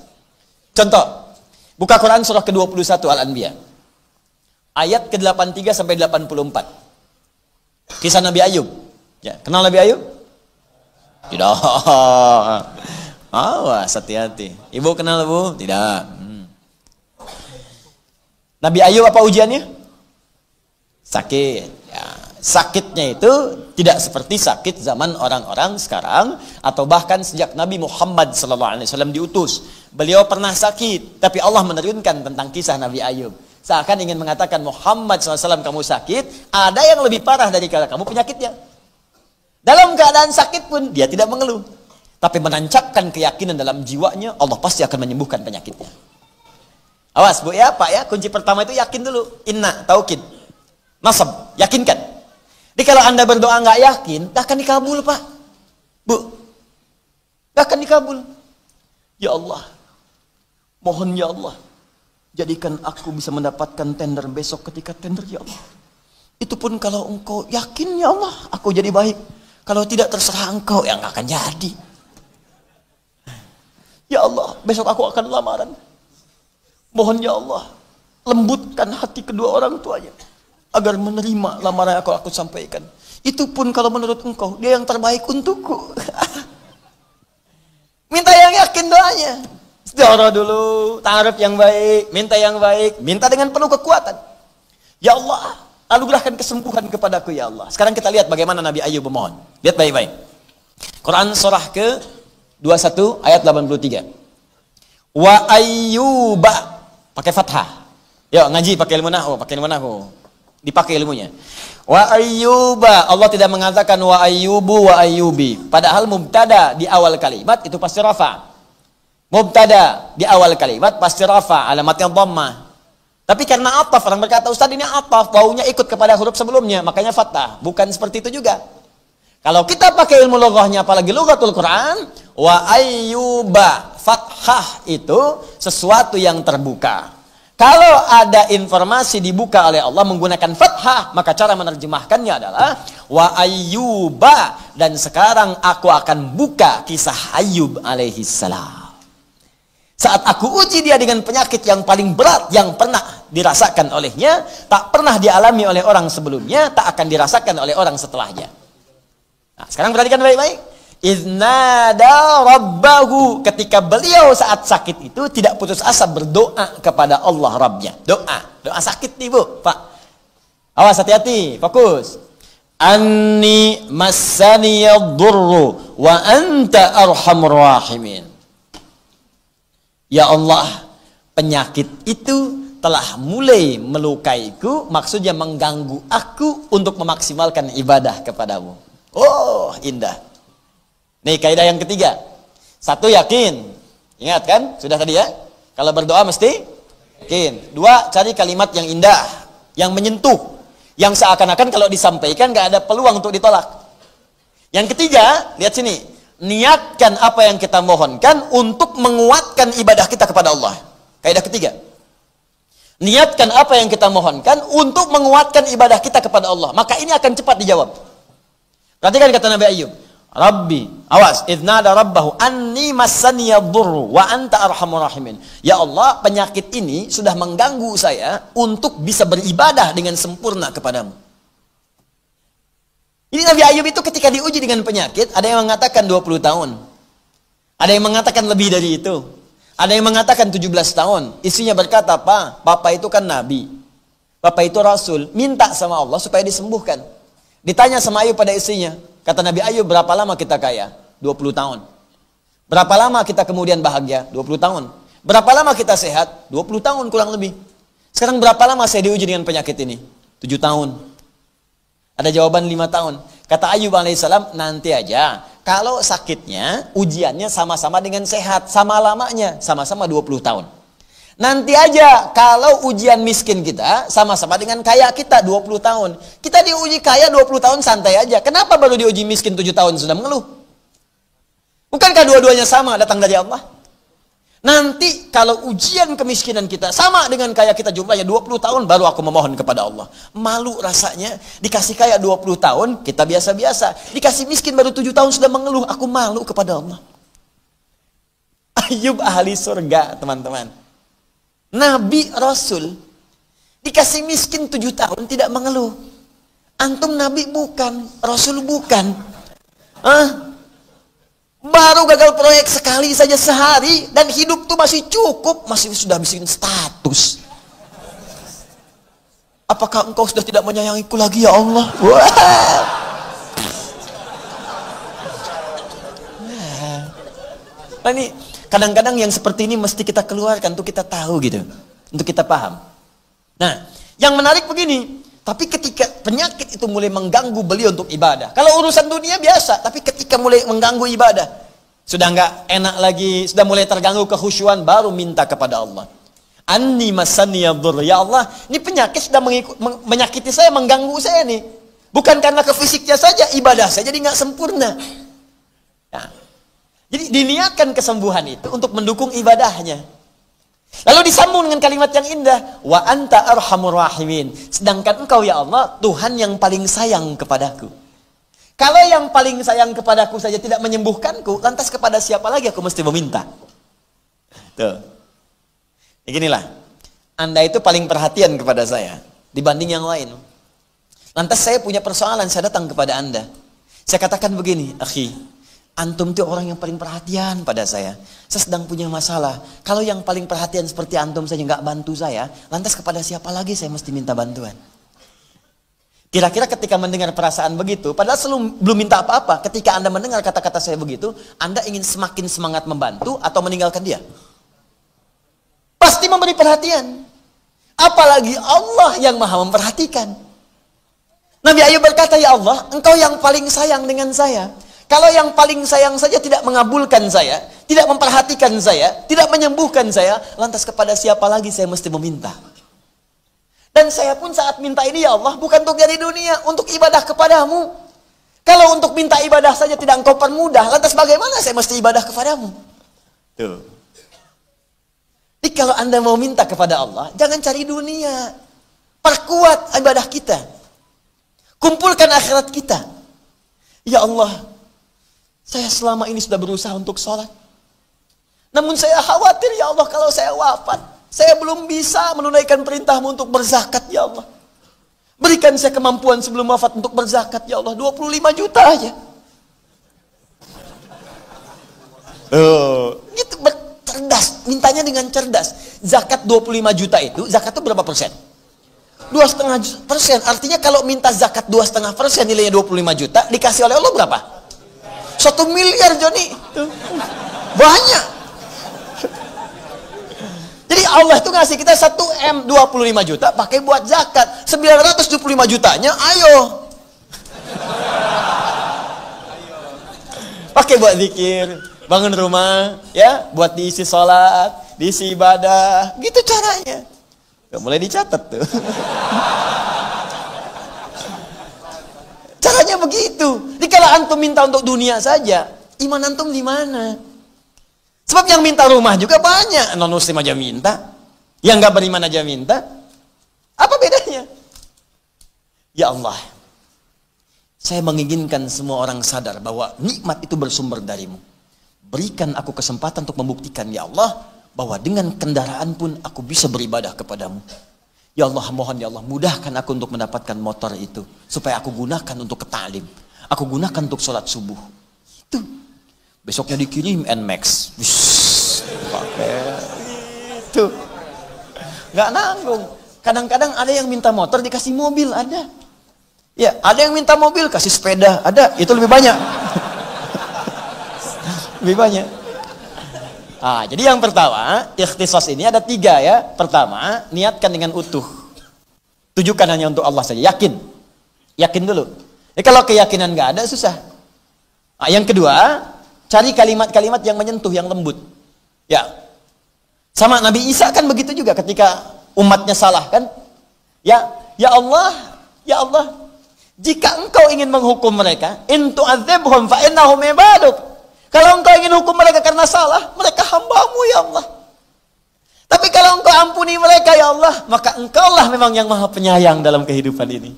Contoh. Buka Quran surah ke-21 Al-Anbiya. Ayat ke-83 sampai 84. Kisah Nabi Ayub. Ya, kenal Nabi Ayub? Tidak. Awas, hati-hati. Ibu kenal Bu? Tidak. Nabi Ayub apa ujiannya? Sakit. Ya, Sakitnya itu tidak seperti sakit zaman orang-orang sekarang atau bahkan sejak Nabi Muhammad SAW diutus. Beliau pernah sakit, tapi Allah menurunkan tentang kisah Nabi Ayub. Seakan ingin mengatakan Muhammad SAW kamu sakit, ada yang lebih parah dari kamu penyakitnya. Dalam keadaan sakit pun dia tidak mengeluh, tapi menancapkan keyakinan dalam jiwanya Allah pasti akan menyembuhkan penyakitnya. Awas Bu ya Pak ya, kunci pertama itu yakin dulu. Inna, taukid, nasab, yakinkan. Jadi kalau Anda berdoa nggak yakin, tak akan dikabul Pak. Bu, tak akan dikabul. Ya Allah, mohon ya Allah, jadikan aku bisa mendapatkan tender besok ketika tender ya Allah. Itu pun kalau engkau yakin ya Allah, aku jadi baik. Kalau tidak terserah engkau, yang nggak akan jadi. Ya Allah, besok aku akan lamaran. Mohon ya Allah, lembutkan hati kedua orang tuanya agar menerima lamaran yang aku sampaikan. Itu pun kalau menurut engkau, dia yang terbaik untukku. Minta yang yakin doanya. Istighfar dulu, ta'aruf yang baik, minta yang baik, minta dengan penuh kekuatan. Ya Allah, anugerahkan kesembuhan kepadaku ya Allah. Sekarang kita lihat bagaimana Nabi Ayub memohon. Lihat baik-baik. Quran surah ke 21 ayat 83. Wa ayyuba, pakai fathah. Yuk ngaji pakai ilmu nahwu, pakai ilmu nahwu. Dipakai ilmunya. Wa ayyuba, Allah tidak mengatakan wa ayyubu wa ayyubi. Padahal mubtada di awal kalimat itu pasti rafa. Mubtada di awal kalimat pasti rafa, alamatnya dhammah. Tapi karena ataf, orang berkata Ustaz ini ataf, baunya ikut kepada huruf sebelumnya, makanya fathah. Bukan seperti itu juga. Kalau kita pakai ilmu lughahnya, apalagi lughatul Quran, wa ayyuba, fathah itu sesuatu yang terbuka. Kalau ada informasi dibuka oleh Allah menggunakan fathah, maka cara menerjemahkannya adalah wa ayyuba, dan sekarang aku akan buka kisah Ayub alaihi salam. Saat aku uji dia dengan penyakit yang paling berat yang pernah dirasakan olehnya, tak pernah dialami oleh orang sebelumnya, tak akan dirasakan oleh orang setelahnya. Nah, sekarang perhatikan baik-baik. Iznada rabbahu, ketika beliau saat sakit itu tidak putus asa berdoa kepada Allah Rabbnya. Doa sakit nih Bu, Pak. Awas, hati-hati, fokus. Anni massaniyad-durru wa anta arhamur rahimin. Ya Allah, penyakit itu telah mulai melukaiku, maksudnya mengganggu aku untuk memaksimalkan ibadah kepadamu. Oh, indah. Nih kaidah yang ketiga. Satu, yakin. Ingat kan? Sudah tadi ya? Kalau berdoa mesti yakin. Dua, cari kalimat yang indah, yang menyentuh, yang seakan-akan kalau disampaikan gak ada peluang untuk ditolak. Yang ketiga, lihat sini. Niatkan apa yang kita mohonkan untuk menguatkan ibadah kita kepada Allah. Kaidah ketiga. Niatkan apa yang kita mohonkan untuk menguatkan ibadah kita kepada Allah. Maka ini akan cepat dijawab. Perhatikan kata Nabi Ayub. Rabbi, awas, idnada rabbahu anni massaniyad-durru wa anta arhamur rahimin. Ya Allah, penyakit ini sudah mengganggu saya untuk bisa beribadah dengan sempurna kepadamu. Ini Nabi Ayub itu ketika diuji dengan penyakit, ada yang mengatakan 20 tahun. Ada yang mengatakan lebih dari itu. Ada yang mengatakan 17 tahun. Istrinya berkata, Papa itu kan Nabi. Papa itu Rasul. Minta sama Allah supaya disembuhkan. Ditanya sama Ayub pada istrinya. Kata Nabi Ayub, berapa lama kita kaya? 20 tahun. Berapa lama kita kemudian bahagia? 20 tahun. Berapa lama kita sehat? 20 tahun kurang lebih. Sekarang berapa lama saya diuji dengan penyakit ini? 7 tahun. Ada jawaban 5 tahun. Kata Ayub alaihissalam, nanti aja. Kalau sakitnya, ujiannya sama-sama dengan sehat. Sama lamanya, sama-sama 20 tahun. Nanti aja kalau ujian miskin kita sama-sama dengan kaya kita 20 tahun. Kita diuji kaya 20 tahun santai aja. Kenapa baru diuji miskin 7 tahun sudah mengeluh? Bukankah dua-duanya sama datang dari Allah? Nanti kalau ujian kemiskinan kita sama dengan kaya kita jumlahnya 20 tahun baru aku memohon kepada Allah. Malu rasanya dikasih kaya 20 tahun kita biasa-biasa. Dikasih miskin baru 7 tahun sudah mengeluh. Aku malu kepada Allah. Ayub ahli surga teman-teman. Nabi Rasul dikasih miskin 7 tahun tidak mengeluh. Antum Nabi bukan, Rasul bukan. Baru gagal proyek sekali saja sehari dan hidup tuh masih cukup, masih sudah bikin status. apakah engkau sudah tidak menyayangiku lagi ya Allah? Wah. Nah ini kadang-kadang yang seperti ini mesti kita keluarkan untuk kita tahu gitu, untuk kita paham. Nah, yang menarik begini, tapi ketika penyakit itu mulai mengganggu beliau untuk ibadah. Kalau urusan dunia biasa, tapi ketika mulai mengganggu ibadah, sudah nggak enak lagi, sudah mulai terganggu kekhusyuan, baru minta kepada Allah. Anni masani yadur, ya Allah, ini penyakit sudah menyakiti saya, mengganggu saya nih. Bukan karena ke fisiknya saja, ibadah saya jadi nggak sempurna. Nah, jadi diniatkan kesembuhan itu untuk mendukung ibadahnya. Lalu disambung dengan kalimat yang indah, wa anta arhamur rahimin. Sedangkan engkau ya Allah, Tuhan yang paling sayang kepadaku. Kalau yang paling sayang kepadaku saja tidak menyembuhkanku, lantas kepada siapa lagi aku mesti meminta? Tuh. Beginilah, Anda itu paling perhatian kepada saya dibanding yang lain. Lantas saya punya persoalan, saya datang kepada Anda. Saya katakan begini, akhi, antum itu orang yang paling perhatian pada saya. Saya sedang punya masalah. Kalau yang paling perhatian seperti antum saja nggak bantu saya, lantas kepada siapa lagi saya mesti minta bantuan? Kira-kira ketika mendengar perasaan begitu, padahal belum minta apa-apa, ketika Anda mendengar kata-kata saya begitu, Anda ingin semakin semangat membantu atau meninggalkan dia? Pasti memberi perhatian. Apalagi Allah yang maha memperhatikan. Nabi Ayub berkata, ya Allah, engkau yang paling sayang dengan saya. Kalau yang paling sayang saja tidak mengabulkan saya, tidak memperhatikan saya, tidak menyembuhkan saya, lantas kepada siapa lagi saya mesti meminta? Dan saya pun saat minta ini, ya Allah, bukan untuk dari dunia, untuk ibadah kepadamu. Kalau untuk minta ibadah saja tidak engkau permudah, lantas bagaimana saya mesti ibadah kepadamu? Tuh. Jadi kalau Anda mau minta kepada Allah, jangan cari dunia. Perkuat ibadah kita. Kumpulkan akhirat kita. Ya Allah, saya selama ini sudah berusaha untuk sholat. Namun saya khawatir, ya Allah, kalau saya wafat, saya belum bisa menunaikan perintahmu untuk berzakat, ya Allah. Berikan saya kemampuan sebelum wafat untuk berzakat, ya Allah. 25 juta aja. Gitu, cerdas. Mintanya dengan cerdas. Zakat 25 juta itu, zakat itu berapa persen? 2,5%. Artinya kalau minta zakat 2,5% nilainya 25 juta, dikasih oleh Allah berapa? 1 miliar, Joni. Banyak. Jadi Allah itu ngasih kita 1 M 25 juta pakai buat zakat. 975 jutanya ayo. Pakai buat zikir, bangun rumah, ya, buat diisi sholat, diisi ibadah. Gitu caranya. Mulai dicatat tuh. Caranya begitu. Jadi kalau antum minta untuk dunia saja, iman antum di mana? Sebab yang minta rumah juga banyak. Non-muslim aja minta. Yang nggak beriman aja minta. Apa bedanya? Ya Allah, saya menginginkan semua orang sadar bahwa nikmat itu bersumber darimu. Berikan aku kesempatan untuk membuktikan, ya Allah, bahwa dengan kendaraan pun aku bisa beribadah kepadamu. Ya Allah, mohon ya Allah, mudahkan aku untuk mendapatkan motor itu. Supaya aku gunakan untuk ke ta'lim. Aku gunakan untuk sholat subuh. Itu. Besoknya dikirim NMAX. Pakai itu. Gak nanggung. Kadang-kadang ada yang minta motor dikasih mobil, ada. Ya, ada yang minta mobil kasih sepeda, ada. Itu lebih banyak. Lebih banyak. Ah, jadi yang pertama, ikhtisas ini ada 3 ya. Pertama, niatkan dengan utuh. Tujukan hanya untuk Allah saja. Yakin. Yakin dulu. Jadi kalau keyakinan gak ada, susah. Ah, yang kedua, cari kalimat-kalimat yang menyentuh, yang lembut. Ya. Sama Nabi Isa kan begitu juga ketika umatnya salah kan. Ya Allah, ya Allah, jika engkau ingin menghukum mereka, in tu'adzibhum fa innahum ibaduk. Kalau engkau ingin hukum mereka karena salah, mereka hambamu ya Allah. Tapi kalau engkau ampuni mereka ya Allah, maka engkaulah memang yang maha penyayang dalam kehidupan ini.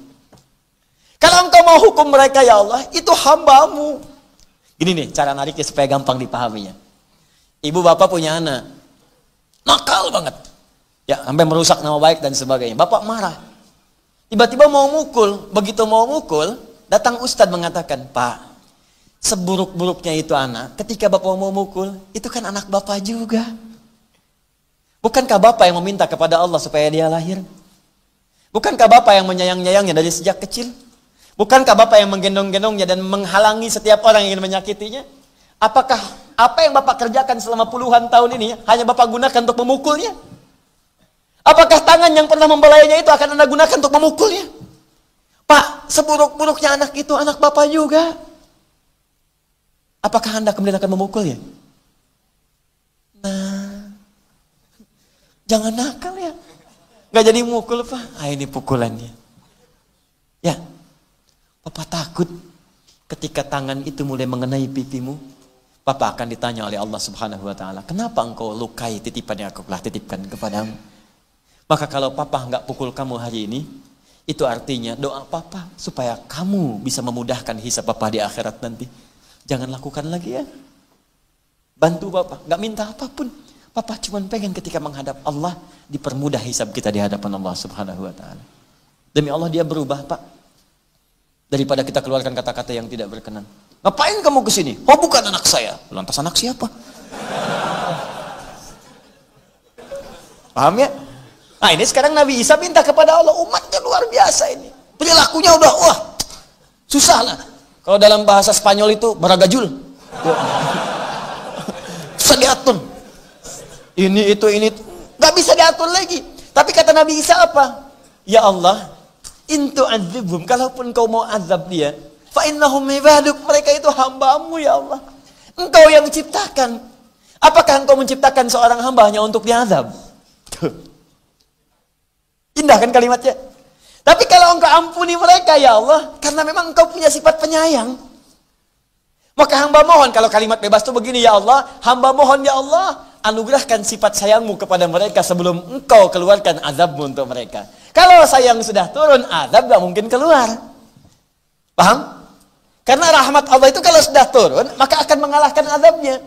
Kalau engkau mau hukum mereka ya Allah, itu hambamu. Gini nih cara nariknya supaya gampang dipahaminya. Ibu bapak punya anak, nakal banget. Ya, sampai merusak nama baik dan sebagainya. Bapak marah. Tiba-tiba mau mukul, begitu mau mukul, datang ustadz mengatakan, Pak, seburuk-buruknya itu anak, ketika bapak mau mukul, itu kan anak bapak juga. Bukankah bapak yang meminta kepada Allah supaya dia lahir? Bukankah bapak yang menyayang-nyayangnya dari sejak kecil? Bukankah bapak yang menggendong-gendongnya dan menghalangi setiap orang yang ingin menyakitinya? Apakah apa yang bapak kerjakan selama puluhan tahun ini hanya bapak gunakan untuk memukulnya? Apakah tangan yang pernah membelainya itu akan anda gunakan untuk memukulnya? Pak, seburuk-buruknya anak itu anak bapak juga. Apakah anda kemudian akan memukulnya? Nah, jangan nakal ya. Gak jadi mukul pak. Ah, ini pukulannya. Ya, papa takut ketika tangan itu mulai mengenai pipimu, papa akan ditanya oleh Allah Subhanahu wa taala, kenapa engkau lukai titipan yang aku telah titipkan kepadamu? Maka kalau papa nggak pukul kamu hari ini, itu artinya doa papa supaya kamu bisa memudahkan hisab papa di akhirat nanti. Jangan lakukan lagi ya. Bantu papa, nggak minta apapun. Papa cuma pengen ketika menghadap Allah dipermudah hisab kita di hadapan Allah Subhanahu wa taala. Demi Allah dia berubah, Pak. Daripada kita keluarkan kata-kata yang tidak berkenan. Ngapain kamu ke sini? Oh, bukan anak saya. Lantas anak siapa? Paham ya? Nah, ini sekarang Nabi Isa minta kepada Allah, umatnya luar biasa ini. Perilakunya udah wah. Susah lah. Kalau dalam bahasa Spanyol itu baragajul. Susah diatur. Ini nggak bisa diatur lagi. Tapi kata Nabi Isa apa? Ya Allah, intu adzibhum, kalaupun kau mau azab dia, fa innahum ibaduk, mereka itu hambamu ya Allah. Engkau yang ciptakan. Apakah engkau menciptakan seorang hamba hanya untuk diazab? Tuh. Indah kan kalimatnya? Tapi kalau engkau ampuni mereka ya Allah, karena memang engkau punya sifat penyayang, maka hamba mohon, kalau kalimat bebas itu begini, ya Allah, hamba mohon ya Allah, anugerahkan sifat sayangmu kepada mereka sebelum engkau keluarkan azabmu untuk mereka. Kalau sayang sudah turun, azab gak mungkin keluar. Paham? Karena rahmat Allah itu kalau sudah turun, maka akan mengalahkan azabnya.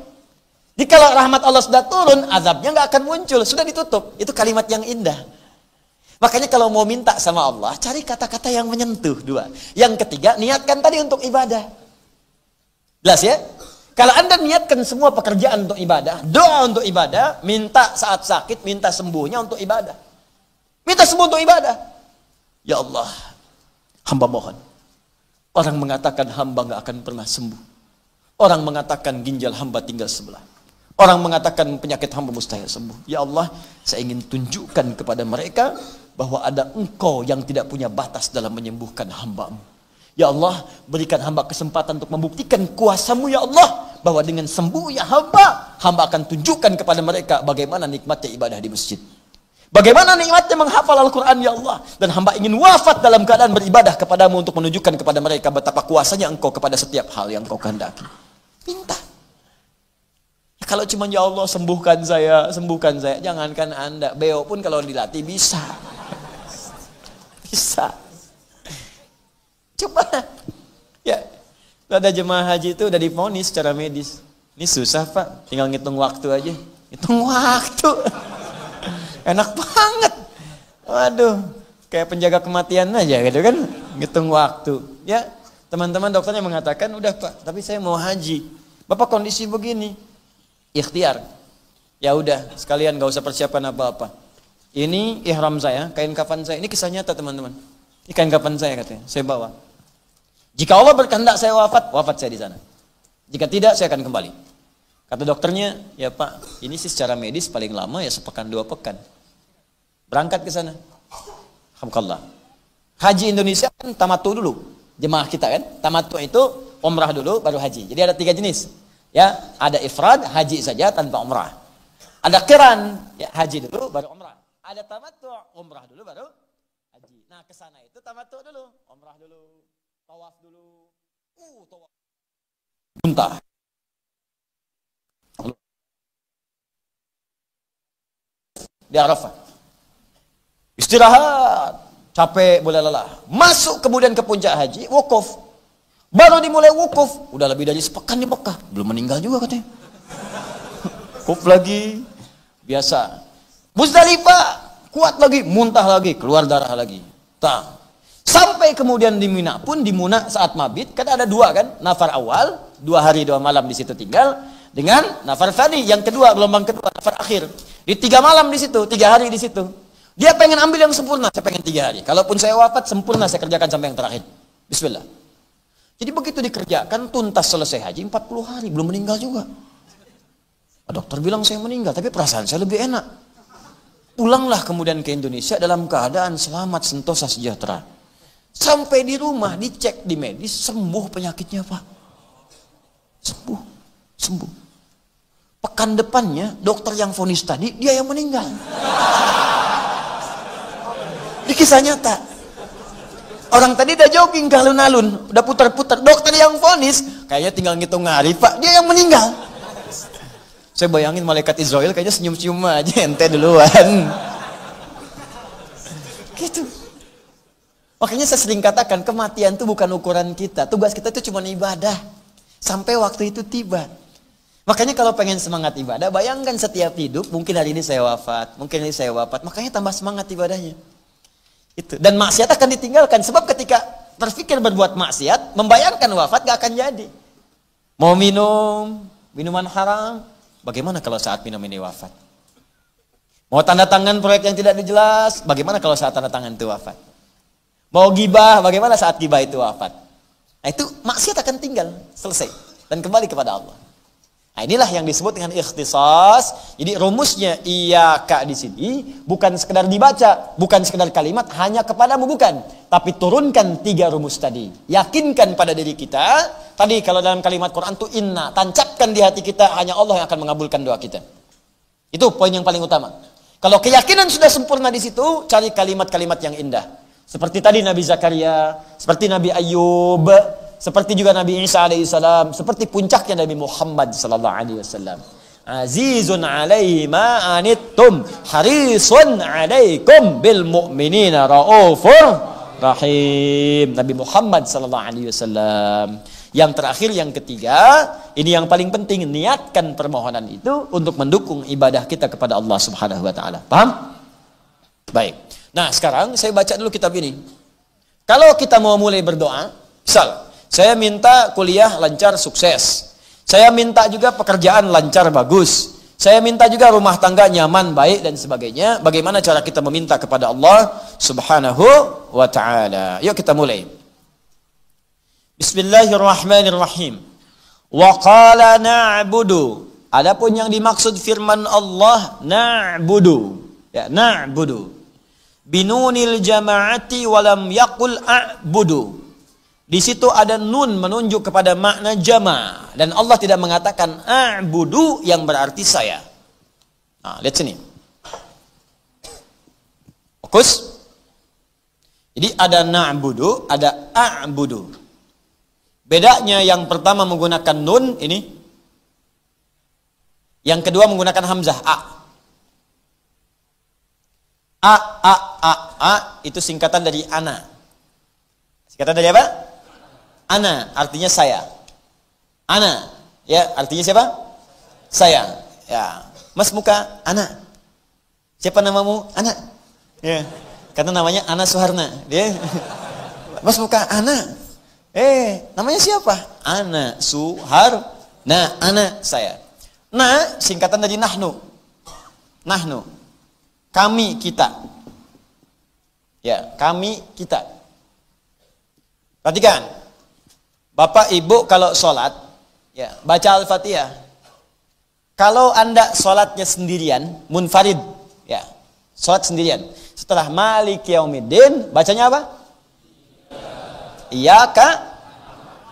Jadi kalau rahmat Allah sudah turun, azabnya gak akan muncul, sudah ditutup. Itu kalimat yang indah. Makanya kalau mau minta sama Allah, cari kata-kata yang menyentuh, dua. Yang ketiga, niatkan tadi untuk ibadah. Jelas ya? Kalau anda niatkan semua pekerjaan untuk ibadah, doa untuk ibadah, minta saat sakit, minta sembuhnya untuk ibadah. Minta sembuh untuk ibadah. Ya Allah, hamba mohon. Orang mengatakan hamba gak akan pernah sembuh. Orang mengatakan ginjal hamba tinggal sebelah. Orang mengatakan penyakit hamba mustahil sembuh. Ya Allah, saya ingin tunjukkan kepada mereka bahwa ada engkau yang tidak punya batas dalam menyembuhkan hambamu. Ya Allah, berikan hamba kesempatan untuk membuktikan kuasamu ya Allah, bahwa dengan sembuhnya hamba akan tunjukkan kepada mereka bagaimana nikmatnya ibadah di masjid. Bagaimana nikmatnya menghafal Al-Quran ya Allah. Dan hamba ingin wafat dalam keadaan beribadah kepadamu untuk menunjukkan kepada mereka betapa kuasanya engkau kepada setiap hal yang engkau kehendaki. Minta. Kalau cuma ya Allah sembuhkan saya, jangankan anda, beo pun kalau dilatih bisa. Bisa. Coba. Ya, ada jemaah haji itu udah divonis secara medis. Ini susah pak, tinggal ngitung waktu aja. Ngitung waktu. Enak banget. Waduh, kayak penjaga kematian aja gitu kan. Ngitung waktu. Ya, teman-teman dokternya mengatakan, udah pak, tapi saya mau haji. Bapak kondisi begini. Ikhtiar. Ya udah, sekalian gak usah persiapkan apa-apa. Ini ihram saya, kain kafan saya. Ini kisah nyata teman-teman. Ini kain kafan saya katanya, saya bawa. Jika Allah berkehendak saya wafat saya di sana. Jika tidak, saya akan kembali. Kata dokternya, ya Pak, ini sih secara medis paling lama ya sepekan 2 pekan. Berangkat ke sana. Alhamdulillah. Haji Indonesia kan tamattu dulu. Jemaah kita kan, tamattu itu umrah dulu baru haji. Jadi ada 3 jenis. Ya, ada ifrad, haji saja tanpa umrah. Ada qiran, ya haji dulu baru umrah. Ada tamattu, umrah dulu baru haji. Nah, ke sana itu tamattu dulu, umrah dulu. Tawaf dulu. Tawaf. Muntah. Di Arafah. Istirahat. Capek, boleh lelah. Masuk kemudian ke puncak haji, wukuf. Baru dimulai wukuf. Udah lebih dari sepekan di Mekah. Belum meninggal juga katanya. Wukuf lagi. Biasa. Muzdalifah. Kuat lagi, muntah lagi, keluar darah lagi. Sampai kemudian di Mina pun, di Muna saat mabit, kan ada 2 kan, nafar awal, 2 hari 2 malam di situ tinggal, dengan nafar tsani yang kedua, gelombang kedua, nafar akhir. Di 3 malam di situ, 3 hari di situ. Dia pengen ambil yang sempurna, saya pengen 3 hari. Kalaupun saya wafat, sempurna saya kerjakan sampai yang terakhir. Bismillah. Jadi begitu dikerjakan, tuntas selesai haji, 40 hari, belum meninggal juga. Dokter bilang saya meninggal, tapi perasaan saya lebih enak. Pulanglah kemudian ke Indonesia dalam keadaan selamat, sentosa, sejahtera. Sampai di rumah, dicek di medis, sembuh penyakitnya Pak. Sembuh. Pekan depannya, dokter yang vonis tadi, dia yang meninggal. Di kisah nyata. Orang tadi udah jogging ke alun-alun, udah putar-putar. Dokter yang vonis, kayaknya tinggal ngitung hari Pak, dia yang meninggal. Saya bayangin malaikat Israel kayaknya senyum-senyum aja, ente duluan. Gitu. Makanya saya sering katakan, kematian itu bukan ukuran kita. Tugas kita itu cuma ibadah. Sampai waktu itu tiba. Makanya kalau pengen semangat ibadah, bayangkan setiap hidup, mungkin hari ini saya wafat, mungkin hari ini saya wafat. Makanya tambah semangat ibadahnya. Itu. Dan maksiat akan ditinggalkan. Sebab ketika terfikir berbuat maksiat, membayangkan wafat gak akan jadi. Mau minum, minuman haram, bagaimana kalau saat minum ini wafat? Mau tanda tangan proyek yang tidak jelas, bagaimana kalau saat tanda tangan itu wafat? Mau gibah, bagaimana saat gibah itu wafat? Nah itu maksiat akan tinggal, selesai. Dan kembali kepada Allah. Nah inilah yang disebut dengan ikhtisas. Jadi rumusnya iyyaka di sini bukan sekedar dibaca, bukan sekedar kalimat hanya kepadamu, bukan. Tapi turunkan 3 rumus tadi. Yakinkan pada diri kita. Tadi kalau dalam kalimat Quran itu inna, tancapkan di hati kita hanya Allah yang akan mengabulkan doa kita. Itu poin yang paling utama. Kalau keyakinan sudah sempurna di situ, cari kalimat-kalimat yang indah. Seperti tadi Nabi Zakaria, seperti Nabi Ayub, seperti juga Nabi Isa alaihissalam, seperti puncaknya Nabi Muhammad sallallahu alaihi wasallam. Azizun alaihi ma anittum, harisun alaikum bil mu'minina raufur rahim. Nabi Muhammad sallallahu alaihi wasallam. Yang terakhir, yang ketiga, ini yang paling penting, niatkan permohonan itu untuk mendukung ibadah kita kepada Allah Subhanahu wa taala. Paham? Baik. Nah, sekarang saya baca dulu kitab ini. Kalau kita mau mulai berdoa, misal saya minta kuliah lancar sukses. Saya minta juga pekerjaan lancar bagus. Saya minta juga rumah tangga nyaman, baik dan sebagainya. Bagaimana cara kita meminta kepada Allah Subhanahu wa taala? Yuk kita mulai. Bismillahirrahmanirrahim. Wa qala na'budu. Adapun yang dimaksud firman Allah na'budu. Ya, na'budu. Binunil jama'ati walam yaqul a'budu. Di situ ada nun menunjuk kepada makna jama' dan Allah tidak mengatakan a'budu yang berarti saya. Nah, lihat sini. Fokus. Jadi ada na'budu, ada a'budu. Bedanya yang pertama menggunakan nun ini. Yang kedua menggunakan hamzah a. A itu singkatan dari ana. Singkatan dari apa? Ana, artinya saya. Ana, ya, artinya siapa? Saya. Ya. Mas muka, Ana. Siapa namamu? Ana. Ya. Karena namanya Ana Suharna. Dia. Mas muka, Ana. Namanya siapa? Ana Suharna. Ana, saya. Na, singkatan dari nahnu. Nahnu. Kami, kita. Ya, kami, kita. Perhatikan. Bapak Ibu kalau sholat, ya, baca Al-Fatihah. Kalau Anda sholatnya sendirian, munfarid, ya, sholat sendirian. Setelah Malik Yaumiddin, bacanya apa? Iyyaka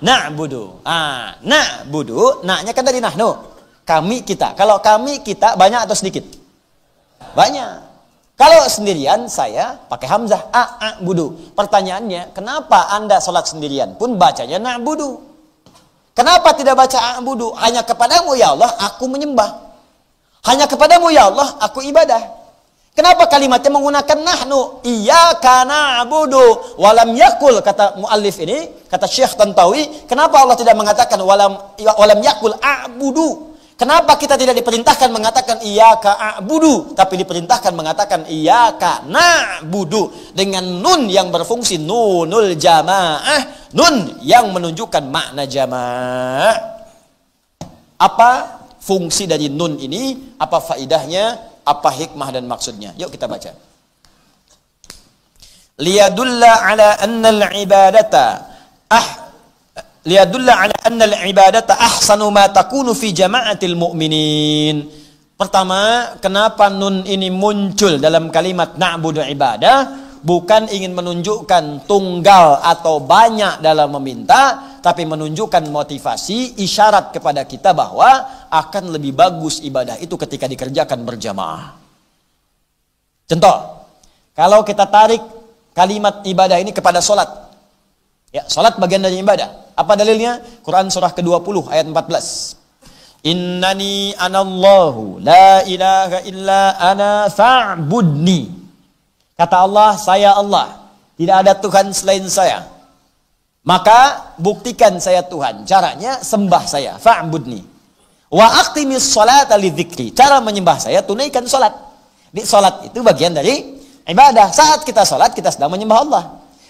na'budu. Na'budu, na-nya kan dari nahnu. Kami, kita. Kalau kami, kita, banyak atau sedikit? Banyak. Kalau sendirian, saya pakai hamzah, a'budu. Pertanyaannya, kenapa Anda sholat sendirian pun bacanya na'budu? Kenapa tidak baca a'budu? Hanya kepadamu ya Allah, aku menyembah. Hanya kepadamu ya Allah, aku ibadah. Kenapa kalimatnya menggunakan nahnu? Iyyaka na'budu walam yakul, kata muallif ini, kata Syekh Tantawi, kenapa Allah tidak mengatakan walam yakul a'budu? Kenapa kita tidak diperintahkan mengatakan iyyaka a'budu, tapi diperintahkan mengatakan iyyaka na'budu dengan nun yang berfungsi nunul jamaah, nun yang menunjukkan makna jamaah. Apa fungsi dari nun ini? Apa faidahnya? Apa hikmah dan maksudnya? Yuk kita baca. liyadulla ala anna al-ibadata ahsanu ma takunu fi jama'atil mu'minin. Pertama, kenapa nun ini muncul dalam kalimat na'budu ibadah? Bukan ingin menunjukkan tunggal atau banyak dalam meminta, tapi menunjukkan motivasi, isyarat kepada kita bahwa akan lebih bagus ibadah itu ketika dikerjakan berjamaah. Contoh, kalau kita tarik kalimat ibadah ini kepada sholat. Ya, sholat bagian dari ibadah. Apa dalilnya? Quran surah ke-20 ayat 14. Innani anallahu la ilaha illa ana fa'budni. Kata Allah, saya Allah, tidak ada Tuhan selain saya. Maka buktikan saya Tuhan. Caranya sembah saya, fa'budni. Wa aqtimis sholata lidzikri. Cara menyembah saya, tunaikan sholat. Di sholat itu bagian dari ibadah. Saat kita sholat, kita sedang menyembah Allah.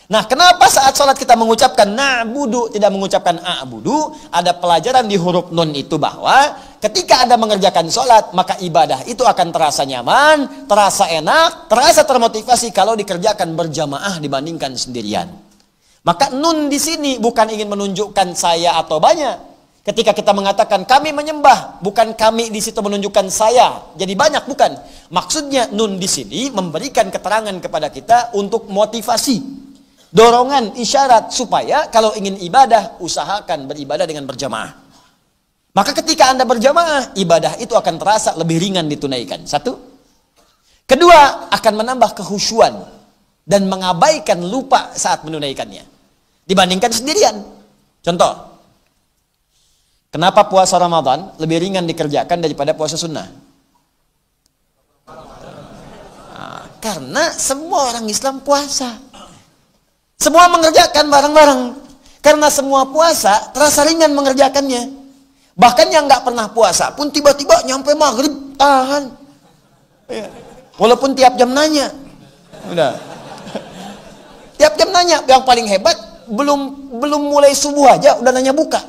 Nah, kenapa saat sholat kita mengucapkan na'budu, tidak mengucapkan a'budu? Ada pelajaran di huruf nun itu bahwa ketika Anda mengerjakan sholat, maka ibadah itu akan terasa nyaman, terasa enak, terasa termotivasi kalau dikerjakan berjamaah dibandingkan sendirian. Maka nun di sini bukan ingin menunjukkan saya atau banyak. Ketika kita mengatakan kami menyembah, bukan kami di situ menunjukkan saya jadi banyak, bukan. Maksudnya nun di sini memberikan keterangan kepada kita untuk motivasi, dorongan, isyarat supaya kalau ingin ibadah, usahakan beribadah dengan berjamaah. Maka ketika Anda berjamaah, ibadah itu akan terasa lebih ringan ditunaikan. Satu. Kedua, akan menambah kehusyuan dan mengabaikan lupa saat menunaikannya dibandingkan sendirian. Contoh, kenapa puasa Ramadan lebih ringan dikerjakan daripada puasa sunnah? Nah, karena semua orang Islam puasa. Semua mengerjakan bareng-bareng. Karena semua puasa, terasa ringan mengerjakannya. Bahkan yang nggak pernah puasa pun tiba-tiba nyampe maghrib, tahan. Walaupun tiap jam nanya. Udah. Tiap jam nanya. Yang paling hebat, belum mulai subuh aja, udah nanya buka.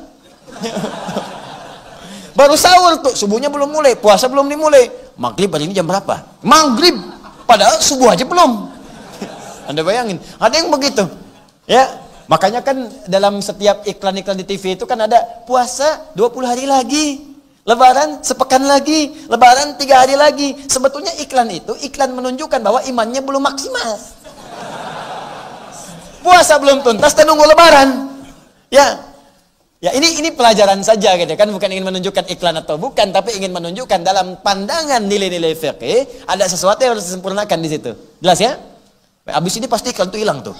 Baru sahur tuh, subuhnya belum mulai, puasa belum dimulai. Maghrib hari ini jam berapa? Maghrib. Padahal subuh aja belum. Anda bayangin, ada yang begitu. Ya, makanya kan dalam setiap iklan-iklan di TV itu kan ada puasa 20 hari lagi, lebaran sepekan lagi, lebaran 3 hari lagi. Sebetulnya iklan itu iklan menunjukkan bahwa imannya belum maksimal. Puasa belum tuntas dan nunggu lebaran. Ya. Ya, ini pelajaran saja gitu kan, bukan ingin menunjukkan iklan atau bukan, tapi ingin menunjukkan dalam pandangan nilai-nilai fikih ada sesuatu yang harus disempurnakan di situ. Jelas ya? Abis ini pasti iklan itu hilang tuh.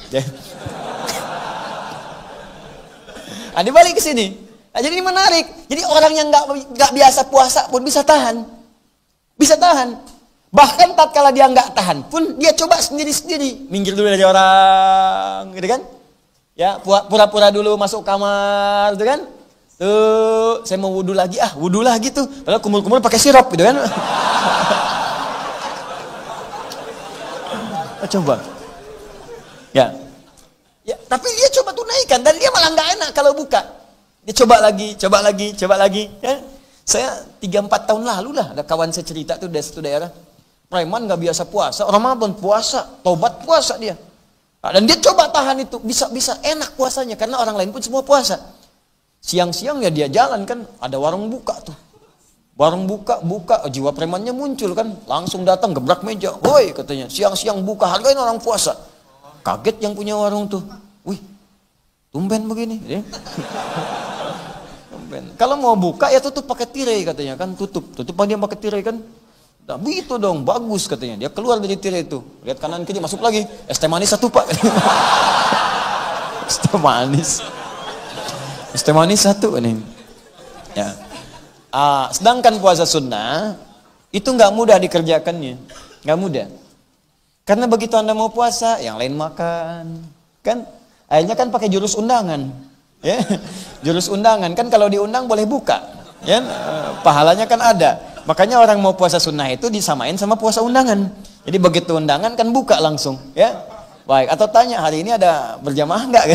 Nah, dibalik ke sini. Nah, jadi ini menarik. Jadi orang yang nggak biasa puasa pun bisa tahan. Bisa tahan. Bahkan tatkala dia nggak tahan pun dia coba sendiri-sendiri. Minggir dulu dari orang, gitu kan? Ya, pura-pura dulu masuk kamar, gitu kan? Tuh, saya mau wudu lagi, wudu lagi tuh. Padahal kumur-kumur pakai sirup, gitu kan? Coba. Ya. Ya, tapi dia coba tunaikan dan dia malah nggak enak kalau buka. Dia coba lagi, ya. Saya 3-4 tahun lalu lah ada kawan saya cerita tuh dari satu daerah. Preman nggak biasa puasa, Ramadan puasa, tobat puasa dia. Nah, dan dia coba tahan itu, bisa enak puasanya karena orang lain pun semua puasa. Siang-siang ya dia jalan kan, ada warung buka tuh. Warung buka, jiwa premannya muncul kan, langsung datang gebrak meja. Woi, katanya, siang-siang buka, hargain orang puasa. Kaget yang punya warung tuh. Wih, tumben begini. Tumben. Kalau mau buka ya tutup pakai tirai katanya kan, tutup dia pakai tirai kan. Nah, begitu dong, bagus katanya. Dia keluar dari tirai itu, lihat kanan kiri, masuk lagi. Es teh manis 1 pak. Es teh manis. Es teh manis 1 nih. Ya. Sedangkan puasa sunnah itu nggak mudah dikerjakannya, nggak mudah. Karena begitu Anda mau puasa, yang lain makan, kan? Akhirnya kan pakai jurus undangan, ya. Jurus undangan kan kalau diundang boleh buka, ya. Pahalanya kan ada. Makanya orang mau puasa sunnah itu disamain sama puasa undangan. Jadi begitu undangan kan buka langsung, ya. Baik. Atau tanya hari ini ada berjamaah nggak?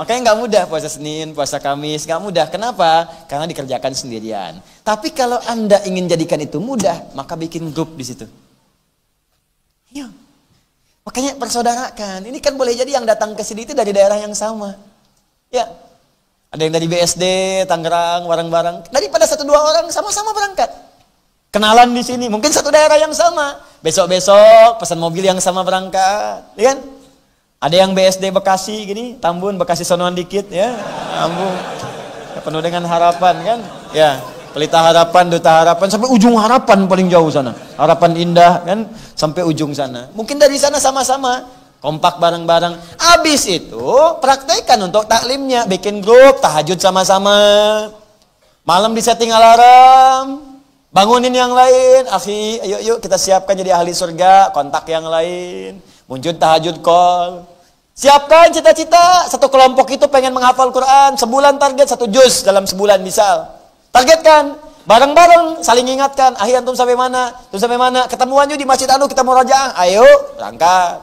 Makanya nggak mudah puasa Senin, puasa Kamis, nggak mudah. Kenapa? Karena dikerjakan sendirian. Tapi kalau Anda ingin jadikan itu mudah, maka bikin grup di situ. Ya. Makanya persaudarakan. Ini kan boleh jadi yang datang ke sini itu dari daerah yang sama. Ya. Ada yang dari BSD, Tangerang, bareng-bareng. Daripada 1-2 orang sama-sama berangkat. Kenalan di sini, mungkin satu daerah yang sama. Besok-besok pesan mobil yang sama berangkat, ya kan? Ada yang BSD Bekasi gini, Tambun, Bekasi sonoan dikit ya. Tambun. Ya, penuh dengan harapan kan? Ya. Pelita Harapan, Duta Harapan, sampai ujung Harapan paling jauh sana. Harapan Indah kan, sampai ujung sana. Mungkin dari sana sama-sama, kompak bareng-bareng. Habis itu, praktekkan untuk taklimnya. Bikin grup, tahajud sama-sama. Malam disetting alarm. Bangunin yang lain. Akhi, ayo yuk kita siapkan jadi ahli surga. Kontak yang lain. Muncul tahajud call. Siapkan cita-cita. Satu kelompok itu pengen menghafal Quran. Sebulan target 1 juz dalam sebulan misal. Targetkan, bareng-bareng, saling ingatkan. Akhir antum sampai mana? Antum sampai mana? Ketemuan yuk di Masjid Anu, kita mau rajaah. Ayo, berangkat.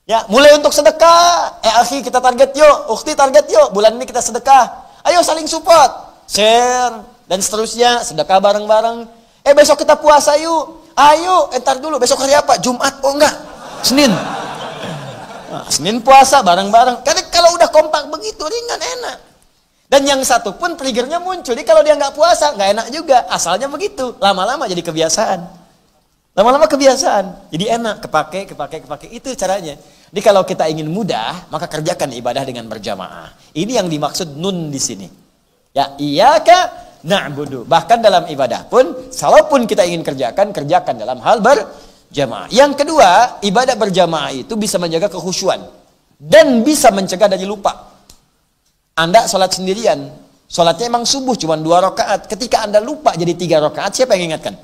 Ya, mulai untuk sedekah. Akhi, kita target yuk. Ukhti target yuk. Bulan ini kita sedekah. Ayo saling support, share dan seterusnya. Sedekah bareng-bareng. Besok kita puasa yuk. Ayo, entar dulu. Besok hari apa? Jumat? Oh enggak, Senin. Nah, Senin puasa bareng-bareng. Karena kalau udah kompak begitu ringan, enak. Dan yang satu pun triggernya muncul. Jadi kalau dia nggak puasa, nggak enak juga. Asalnya begitu. Lama-lama jadi kebiasaan. Lama-lama kebiasaan. Jadi enak. Kepake. Itu caranya. Jadi kalau kita ingin mudah, maka kerjakan ibadah dengan berjamaah. Ini yang dimaksud nun di sini. Ya, iyyaka na'budu. Bahkan dalam ibadah pun, salaupun kita ingin kerjakan dalam hal berjamaah. Yang kedua, ibadah berjamaah itu bisa menjaga kekhusyuan. Dan bisa mencegah dari lupa. Anda sholat sendirian, sholatnya emang subuh cuma 2 rakaat. Ketika Anda lupa jadi 3 rakaat, siapa yang ingatkan?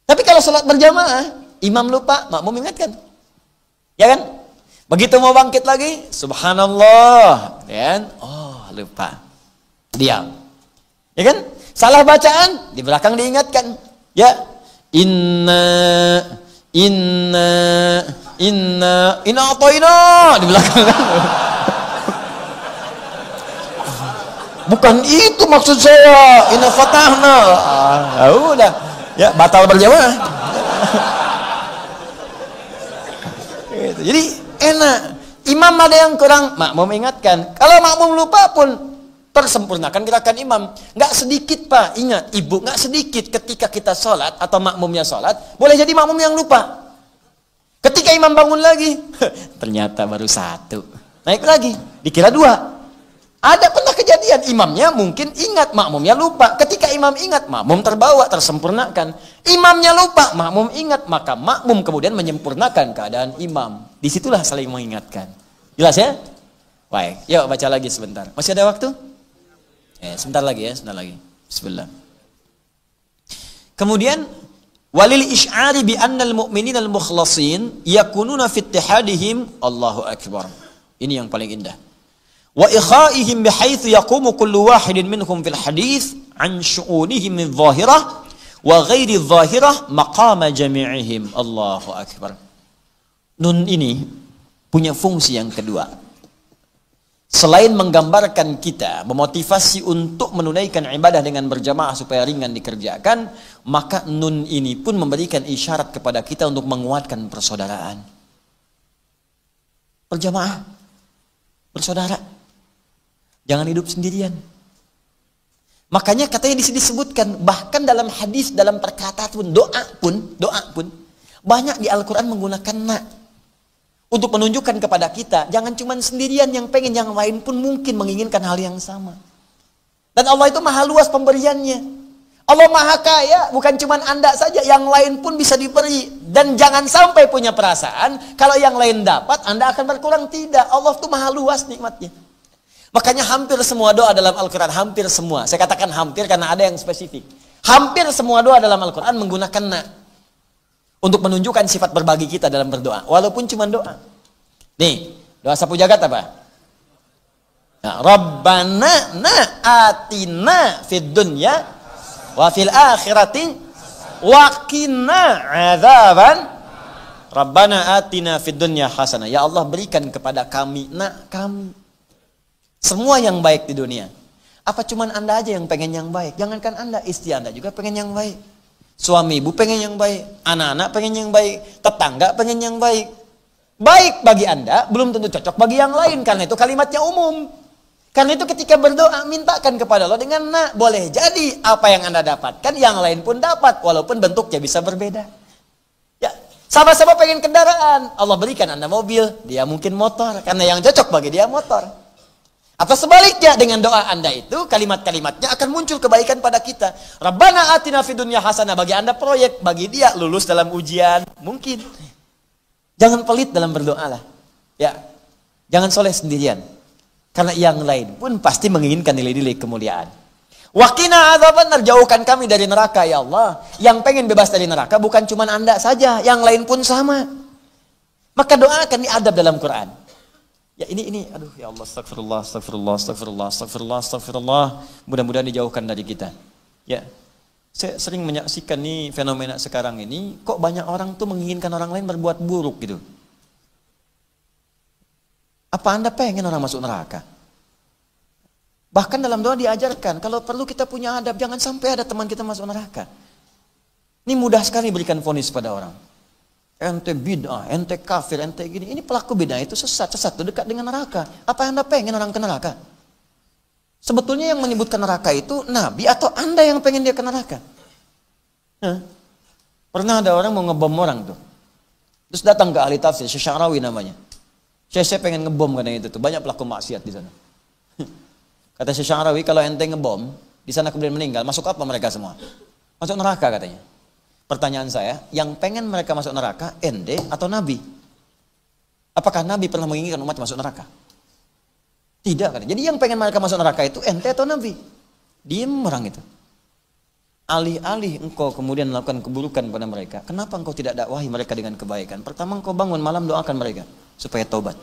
Tapi kalau sholat berjamaah, imam lupa, makmum ingatkan. Ya kan? Begitu mau bangkit lagi, subhanallah, ya kan? Oh, lupa. Diam. Ya kan? Salah bacaan, di belakang diingatkan. Ya. Inna atoina di belakang. Bukan itu maksud saya. Inna fatahna. Udah. Ya, batal berjamaah. Gitu. Jadi enak. Imam ada yang kurang, makmum ingatkan. Kalau makmum lupa pun tersempurnakan gerakan imam. Nggak sedikit Pak, ingat Ibu, nggak sedikit ketika kita sholat atau makmumnya sholat, boleh jadi makmum yang lupa. Ketika imam bangun lagi, ternyata baru 1. Naik lagi, dikira 2. Ada pernah kejadian, imamnya mungkin ingat, makmumnya lupa. Ketika imam ingat, makmum terbawa, tersempurnakan. Imamnya lupa, makmum ingat, maka makmum kemudian menyempurnakan keadaan imam. Disitulah saling mengingatkan. Jelas ya? Baik, yuk baca lagi sebentar. Masih ada waktu? Sebentar lagi ya, sebentar lagi. Bismillah. Kemudian, walil isy'ari bi annal mu'minina al-mukhlasin yakununa fi ittihadihim Allahu akbar. Ini yang paling indah. Wa ikhaihim bihaitsu yaqumu kullu wahidin minhum fil hadits an syu'unihim adh-dhahirah wa ghairi adh-dhahirah maqama jami'ihim. Allahu akbar. Nun ini punya fungsi yang kedua. Selain menggambarkan kita, memotivasi untuk menunaikan ibadah dengan berjamaah supaya ringan dikerjakan, maka nun ini pun memberikan isyarat kepada kita untuk menguatkan persaudaraan. Berjamaah, bersaudara. Jangan hidup sendirian. Makanya katanya di sini disebutkan, bahkan dalam hadis, dalam perkataan pun, doa pun, banyak di Al-Quran menggunakan na. Untuk menunjukkan kepada kita, jangan cuma sendirian yang pengen, yang lain pun mungkin menginginkan hal yang sama. Dan Allah itu maha luas pemberiannya. Allah maha kaya, bukan cuma Anda saja, yang lain pun bisa diberi. Dan jangan sampai punya perasaan, kalau yang lain dapat, Anda akan berkurang. Tidak, Allah itu maha luas nikmatnya. Makanya hampir semua doa dalam Al-Quran, hampir semua. Saya katakan hampir karena ada yang spesifik. Hampir semua doa dalam Al-Quran menggunakan na. Untuk menunjukkan sifat berbagi kita dalam berdoa. Walaupun cuma doa. Nih, doa sapu jagat apa? Nah, Rabbana atina fid dunya wa fil akhirati wa qina adzaban. Rabbana atina fid dunya hasanah. Ya Allah, berikan kepada kami, kami semua yang baik di dunia. Apa cuman Anda aja yang pengen yang baik? Jangankan Anda, istri Anda juga pengen yang baik. Suami ibu pengen yang baik, anak-anak pengen yang baik, tetangga pengen yang baik. Baik bagi Anda belum tentu cocok bagi yang lain, karena itu kalimatnya umum. Karena itu ketika berdoa, mintakan kepada Allah dengan boleh jadi apa yang Anda dapatkan, yang lain pun dapat, walaupun bentuknya bisa berbeda. Ya, sama-sama pengen kendaraan, Allah berikan Anda mobil, dia mungkin motor, karena yang cocok bagi dia motor. Atau sebaliknya, dengan doa Anda itu, kalimat-kalimatnya akan muncul kebaikan pada kita. Rabbana atina fid dunya hasanah, bagi Anda proyek, bagi dia lulus dalam ujian, mungkin. Jangan pelit dalam berdoa lah. Ya, jangan soleh sendirian. Karena yang lain pun pasti menginginkan nilai-nilai kemuliaan. Waqina adzabannar, jauhkan kami dari neraka ya Allah. Yang pengen bebas dari neraka bukan cuma Anda saja, yang lain pun sama. Maka doa akan diadab dalam Quran. Ya ini aduh ya Allah, astagfirullah. Mudah-mudahan dijauhkan dari kita. Ya. Saya sering menyaksikan nih fenomena sekarang ini, kok banyak orang tuh menginginkan orang lain berbuat buruk gitu. Apa Anda pengen orang masuk neraka? Bahkan dalam doa diajarkan, kalau perlu kita punya adab, jangan sampai ada teman kita masuk neraka. Ini mudah sekali berikan vonis pada orang. Ente bid'ah, ente kafir, ente gini. Ini pelaku bid'ah itu sesat itu dekat dengan neraka. Apa Anda pengen orang ke neraka? Sebetulnya yang menyebutkan neraka itu Nabi atau Anda yang pengen dia ke neraka? Pernah ada orang mau ngebom orang tuh. Terus datang ke ahli tafsir, Syekh Sya'rawi namanya. Saya pengen ngebom karena itu tuh, banyak pelaku maksiat di sana. Kata Syekh Sya'rawi, kalau ente ngebom, di sana kemudian meninggal, masuk apa mereka semua? Masuk neraka katanya. Pertanyaan saya, yang pengen mereka masuk neraka, ente atau Nabi? Apakah Nabi pernah menginginkan umat masuk neraka? Tidak katanya. Jadi yang pengen mereka masuk neraka itu ente atau Nabi? Diem orang itu. Alih-alih engkau kemudian melakukan keburukan pada mereka, kenapa engkau tidak dakwahi mereka dengan kebaikan? Pertama engkau bangun malam doakan mereka supaya taubat.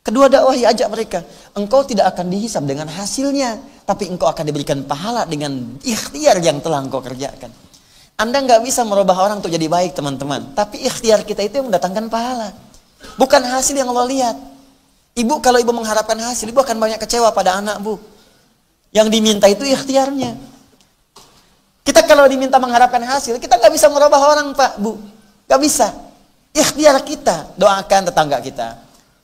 Kedua dakwahi, ajak mereka. Engkau tidak akan dihisab dengan hasilnya, tapi engkau akan diberikan pahala dengan ikhtiar yang telah engkau kerjakan. Anda nggak bisa merubah orang untuk jadi baik teman-teman, tapi ikhtiar kita itu yang mendatangkan pahala. Bukan hasil yang Allah lihat. Ibu kalau ibu mengharapkan hasil, ibu akan banyak kecewa pada anak bu. Yang diminta itu ikhtiarnya. Kita kalau diminta mengharapkan hasil, kita nggak bisa merubah orang pak, bu. Nggak bisa. Ikhtiar kita, doakan tetangga kita.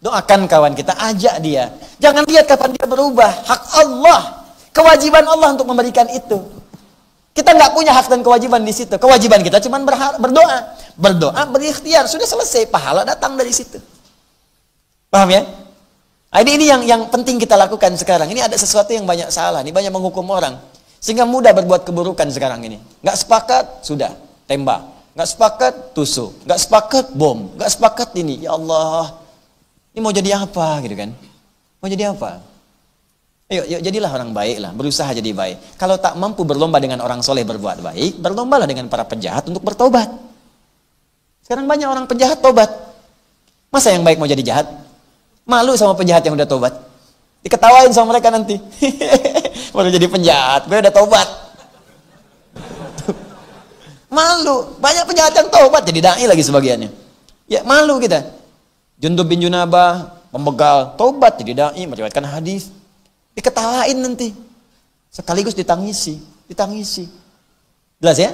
Doakan kawan kita, ajak dia. Jangan lihat kapan dia berubah. Hak Allah. Kewajiban Allah untuk memberikan itu. Kita nggak punya hak dan kewajiban di situ. Kewajiban kita cuma berdoa. Berdoa, berikhtiar. Sudah selesai. Pahala datang dari situ. Paham ya? Nah, ini yang penting kita lakukan sekarang. Ini ada sesuatu yang banyak salah. Ini banyak menghukum orang. Sehingga mudah berbuat keburukan sekarang ini. Nggak sepakat, sudah. Tembak. Nggak sepakat, tusuk. Nggak sepakat, bom. Nggak sepakat ini. Ya Allah. Ini mau jadi apa gitu kan? Mau jadi apa? Yuk jadilah orang baik lah. Berusaha jadi baik. Kalau tak mampu berlomba dengan orang soleh berbuat baik, berlombalah dengan para penjahat untuk bertobat. Sekarang banyak orang penjahat tobat. Masa yang baik mau jadi jahat? Malu sama penjahat yang udah tobat. Diketawain sama mereka nanti. Baru jadi penjahat, gue udah tobat. Malu. Banyak penjahat yang tobat jadi dai lagi sebagiannya. Ya malu kita. Jundub bin Junabah, pembegal, tobat jadi dai, meriwayatkan hadis. Diketawain nanti. Sekaligus ditangisi. Jelas ya?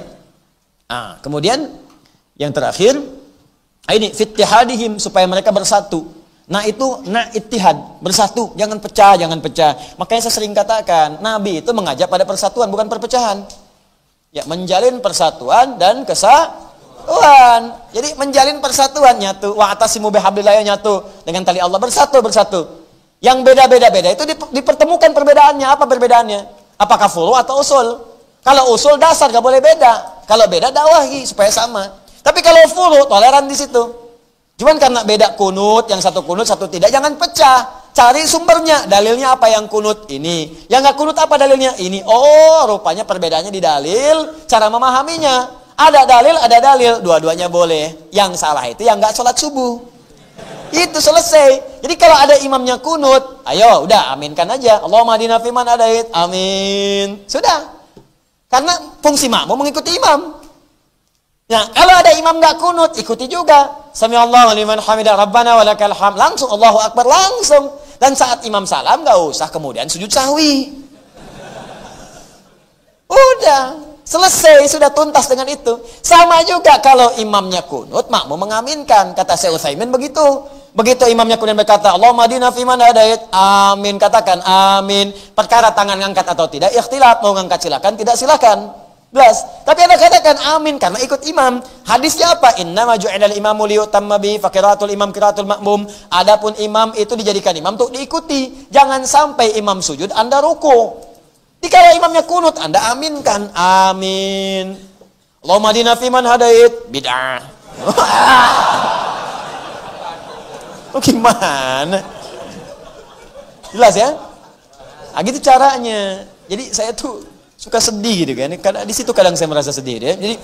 Kemudian yang terakhir, ini fittihadihim, supaya mereka bersatu. Nah itu, ittihad, bersatu, jangan pecah. Makanya saya sering katakan, Nabi itu mengajak pada persatuan, bukan perpecahan. Ya, menjalin persatuan dan kesatuan. Jadi menjalin persatuan, nyatu. Wa'tasimu bihablillah, nyatu. Dengan tali Allah, bersatu. Yang beda-beda itu dipertemukan perbedaannya. Apa perbedaannya? Apakah furu atau usul? Kalau usul dasar, gak boleh beda. Kalau beda, dakwahi supaya sama. Tapi kalau furu, toleran di situ. Cuman karena beda kunut, yang satu kunut, satu tidak, jangan pecah. Cari sumbernya, dalilnya apa yang kunut ini. Yang nggak kunut apa dalilnya? Ini. Oh, rupanya perbedaannya di dalil, cara memahaminya. Ada dalil, dua-duanya boleh. Yang salah itu yang nggak sholat subuh. Itu selesai. Jadi kalau ada imamnya kunut, ayo udah aminkan aja. Allahumma hadina fiman hadait. Amin. Sudah. Karena fungsi makmum mengikuti imam. Nah, kalau ada imam nggak kunut, ikuti juga. Sami'allahu liman hamidah, Rabbana walakal hamd. Langsung Allahu Akbar, langsung. Dan saat imam salam, nggak usah kemudian sujud sahwi. Udah. Selesai, sudah tuntas dengan itu. Sama juga kalau imamnya kunut, makmum mengaminkan. Kata Syekh Utsaimin begitu. Begitu imamnya kunut berkata, Allahumma hadina fiman hadait. Amin, katakan amin. Perkara tangan ngangkat atau tidak, ikhtilaf. Mau ngangkat silakan, tidak silakan. Belas. Tapi Anda katakan amin karena ikut imam. Hadisnya apa? Innama ju'ilal imamu liyutamma bihi fa qiraatul imam qiraatul makmum. Adapun imam itu dijadikan imam untuk diikuti. Jangan sampai imam sujud Anda ruku. Dikala imamnya kunut, Anda aminkan. Amin. Allahumma hadina fiman hadait. Bid'ah. Oh, gimana? Jelas ya? Nah, gitu caranya. Jadi saya tuh suka sedih gitu kan. Karena di situ kadang saya merasa sedih ya. Jadi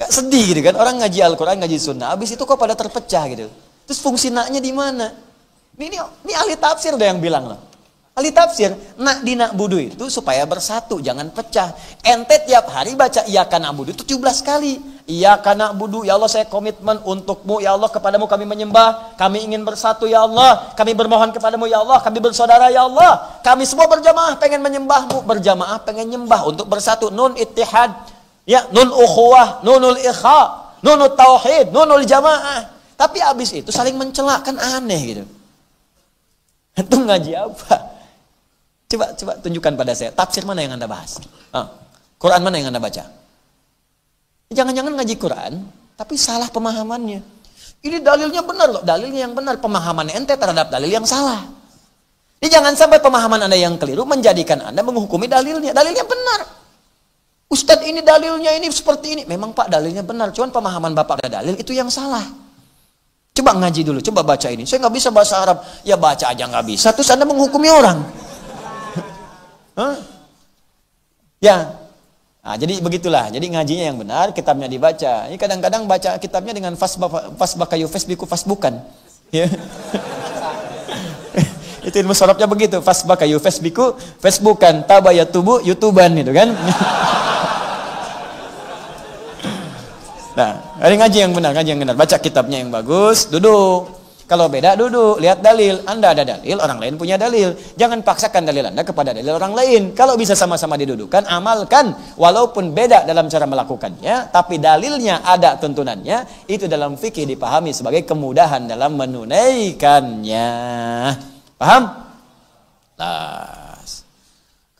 nggak sedih gitu kan. Orang ngaji Al-Quran, ngaji Sunnah. Habis itu kok pada terpecah gitu. Terus fungsi naknya di mana? Ini ahli tafsir udah yang bilang loh. Ahli tafsir, nak di nak budu itu supaya bersatu, jangan pecah. Ente tiap hari baca iyyaka na'budu itu 17 kali. Iyyaka na'budu, ya Allah saya komitmen untukmu, ya Allah kepadamu kami menyembah, kami ingin bersatu ya Allah, kami bermohon kepadamu ya Allah, kami bersaudara ya Allah, kami semua berjamaah pengen menyembahmu, berjamaah pengen nyembah untuk bersatu. Nun ittihad, ya nun ukhuwah, nunul ikha, nunul tauhid, nunul jamaah. Tapi abis itu saling mencela, kan aneh gitu. Itu ngaji apa? Coba tunjukkan pada saya, tafsir mana yang Anda bahas? Quran mana yang Anda baca? Jangan-jangan ngaji Quran, tapi salah pemahamannya. Ini dalilnya benar loh, dalilnya yang benar. Pemahaman ente terhadap dalil yang salah. Jadi jangan sampai pemahaman Anda yang keliru menjadikan Anda menghukumi dalilnya. Dalilnya benar. Ustadz ini dalilnya ini seperti ini. Memang Pak dalilnya benar, cuman pemahaman Bapak ada dalil itu yang salah. Coba ngaji dulu, coba baca ini. Saya nggak bisa bahasa Arab, ya baca aja nggak bisa. Terus Anda menghukumi orang. Ya, nah, jadi begitulah. Jadi ngajinya yang benar, kitabnya dibaca. Ini kadang-kadang baca kitabnya dengan fasbakayu fasbiku fasbukan. Ya. Itu ilmu sorobnya begitu. Fasbakayu fasbiku fasbukan, tabayatubu youtuban itu kan. Nah, hari ngaji yang benar, ngaji yang benar. Baca kitabnya yang bagus, duduk. Kalau beda duduk, lihat dalil. Anda ada dalil, orang lain punya dalil. Jangan paksakan dalil Anda kepada dalil orang lain. Kalau bisa sama-sama didudukan, amalkan. Walaupun beda dalam cara melakukannya, tapi dalilnya ada tuntunannya. Itu dalam fikih dipahami sebagai kemudahan dalam menunaikannya. Paham?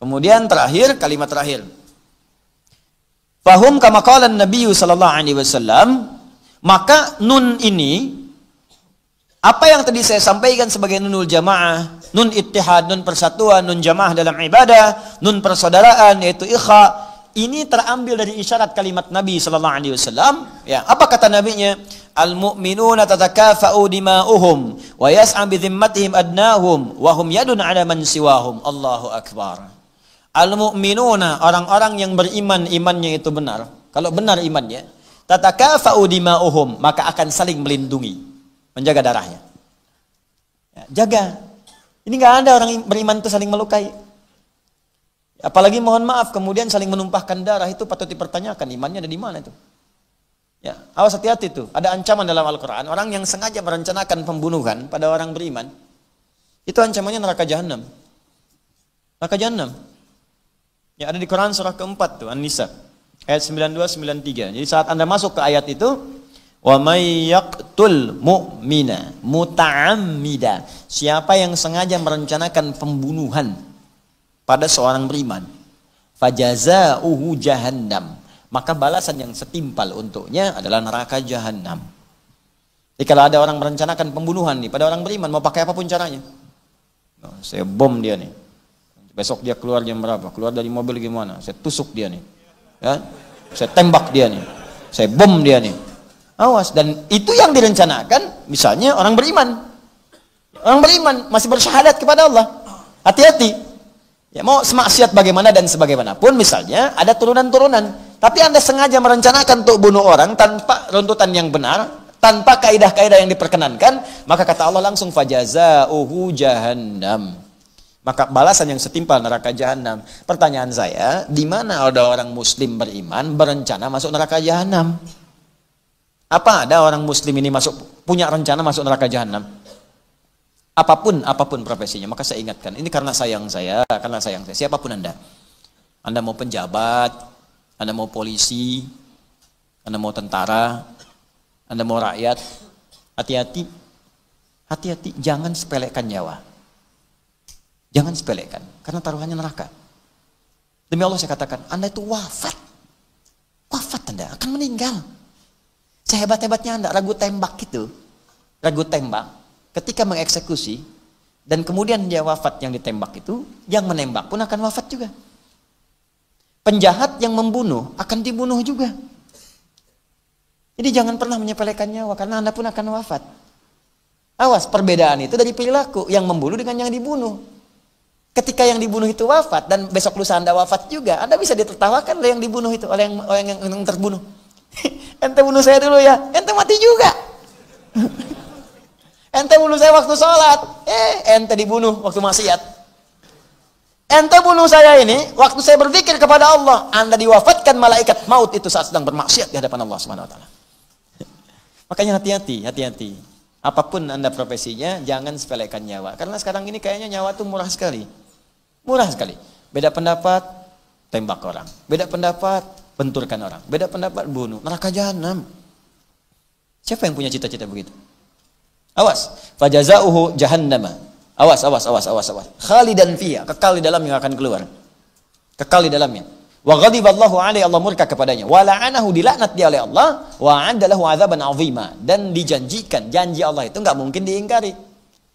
Kemudian terakhir, kalimat terakhir. Fahum kama qala Nabi sallallahu alaihi wasallam. Maka nun ini, apa yang tadi saya sampaikan sebagai nunul jamaah, nun ittihad, nun persatuan, nun jamaah dalam ibadah, nun persaudaraan yaitu ikha, ini terambil dari isyarat kalimat Nabi sallallahu alaihi wasallam. Ya, apa kata nabinya? Al-mu'minuna tatakafa'u dima'uhum wa yas'a bi dhimmatihim adnahum wa hum yadun 'ala man siwahum. Allahu akbar. Al-mu'minuna, orang-orang yang beriman, imannya itu benar. Kalau benar imannya, tatakafa'u dima'uhum, maka akan saling melindungi, menjaga darahnya. Ya, jaga. Ini nggak ada orang beriman itu saling melukai. Apalagi mohon maaf kemudian saling menumpahkan darah, itu patut dipertanyakan imannya ada di mana itu. Ya, awas hati-hati itu. Ada ancaman dalam Al-Quran, orang yang sengaja merencanakan pembunuhan pada orang beriman, itu ancamannya neraka jahanam. Neraka jahanam. Ya, ada di Quran surah keempat tuh, An-Nisa ayat 92-93. Jadi saat Anda masuk ke ayat itu, wa may yaqtul mu'mina muta'ammida, siapa yang sengaja merencanakan pembunuhan pada seorang beriman, fajazauhu jahannam, maka balasan yang setimpal untuknya adalah neraka jahanam. Jadi kalau ada orang merencanakan pembunuhan nih pada orang beriman, mau pakai apapun caranya, saya bom dia nih, besok dia keluar jam berapa, keluar dari mobil gimana, saya tusuk dia nih, ya, saya tembak dia nih, saya bom dia nih. Awas, dan itu yang direncanakan misalnya orang beriman. Orang beriman masih bersyahadat kepada Allah. Hati-hati. Ya, mau semaksiat bagaimana dan sebagaimanapun, misalnya ada turunan-turunan, tapi Anda sengaja merencanakan untuk bunuh orang tanpa runtutan yang benar, tanpa kaidah-kaidah yang diperkenankan, maka kata Allah langsung fajazauhu jahannam. Maka balasan yang setimpal neraka jahanam. Pertanyaan saya, di mana ada orang muslim beriman berencana masuk neraka jahanam? Apa ada orang muslim ini punya rencana masuk neraka jahanam? Apapun profesinya, maka saya ingatkan, ini karena sayang saya, siapapun Anda mau penjabat, Anda mau polisi, Anda mau tentara, Anda mau rakyat, hati-hati, jangan sepelekan nyawa. Jangan sepelekan, karena taruhannya neraka. Demi Allah saya katakan, Anda itu wafat Anda, akan meninggal. Sehebat-hebatnya Anda, ragu tembak, ketika mengeksekusi, dan kemudian dia wafat yang ditembak itu, yang menembak pun akan wafat juga. Penjahat yang membunuh akan dibunuh juga. Jadi jangan pernah menyepelekan nyawa, karena Anda pun akan wafat. Awas, perbedaan itu dari perilaku, yang membunuh dengan yang dibunuh. Ketika yang dibunuh itu wafat, dan besok lusa Anda wafat juga, Anda bisa ditertawakan oleh yang dibunuh itu, oleh yang terbunuh. Ente bunuh saya dulu ya, ente mati juga. Ente bunuh saya waktu sholat, ente dibunuh waktu maksiat. Ente bunuh saya ini waktu saya berzikir kepada Allah. Anda diwafatkan malaikat maut itu saat sedang bermaksiat di hadapan Allah Subhanahu wa taala. Makanya hati-hati. Apapun Anda profesinya, jangan sepelekan nyawa. Karena sekarang ini kayaknya nyawa itu murah sekali. Beda pendapat, tembak orang. Beda pendapat, benturkan orang. Beda pendapat, bunuh. Neraka jahanam. Siapa yang punya cita-cita begitu? Awas, fajazauhu jahannama. Awas. Khalidan fiha, kekal di dalamnya, akan keluar. Kekal di dalamnya. Wa ghadiballahu alaihi, Allah murka kepadanya. Wa la'anahu, dilaknat dia oleh Allah. Wa 'adda lahu 'adzaban 'azima, dan dijanjikan, janji Allah itu enggak mungkin diingkari.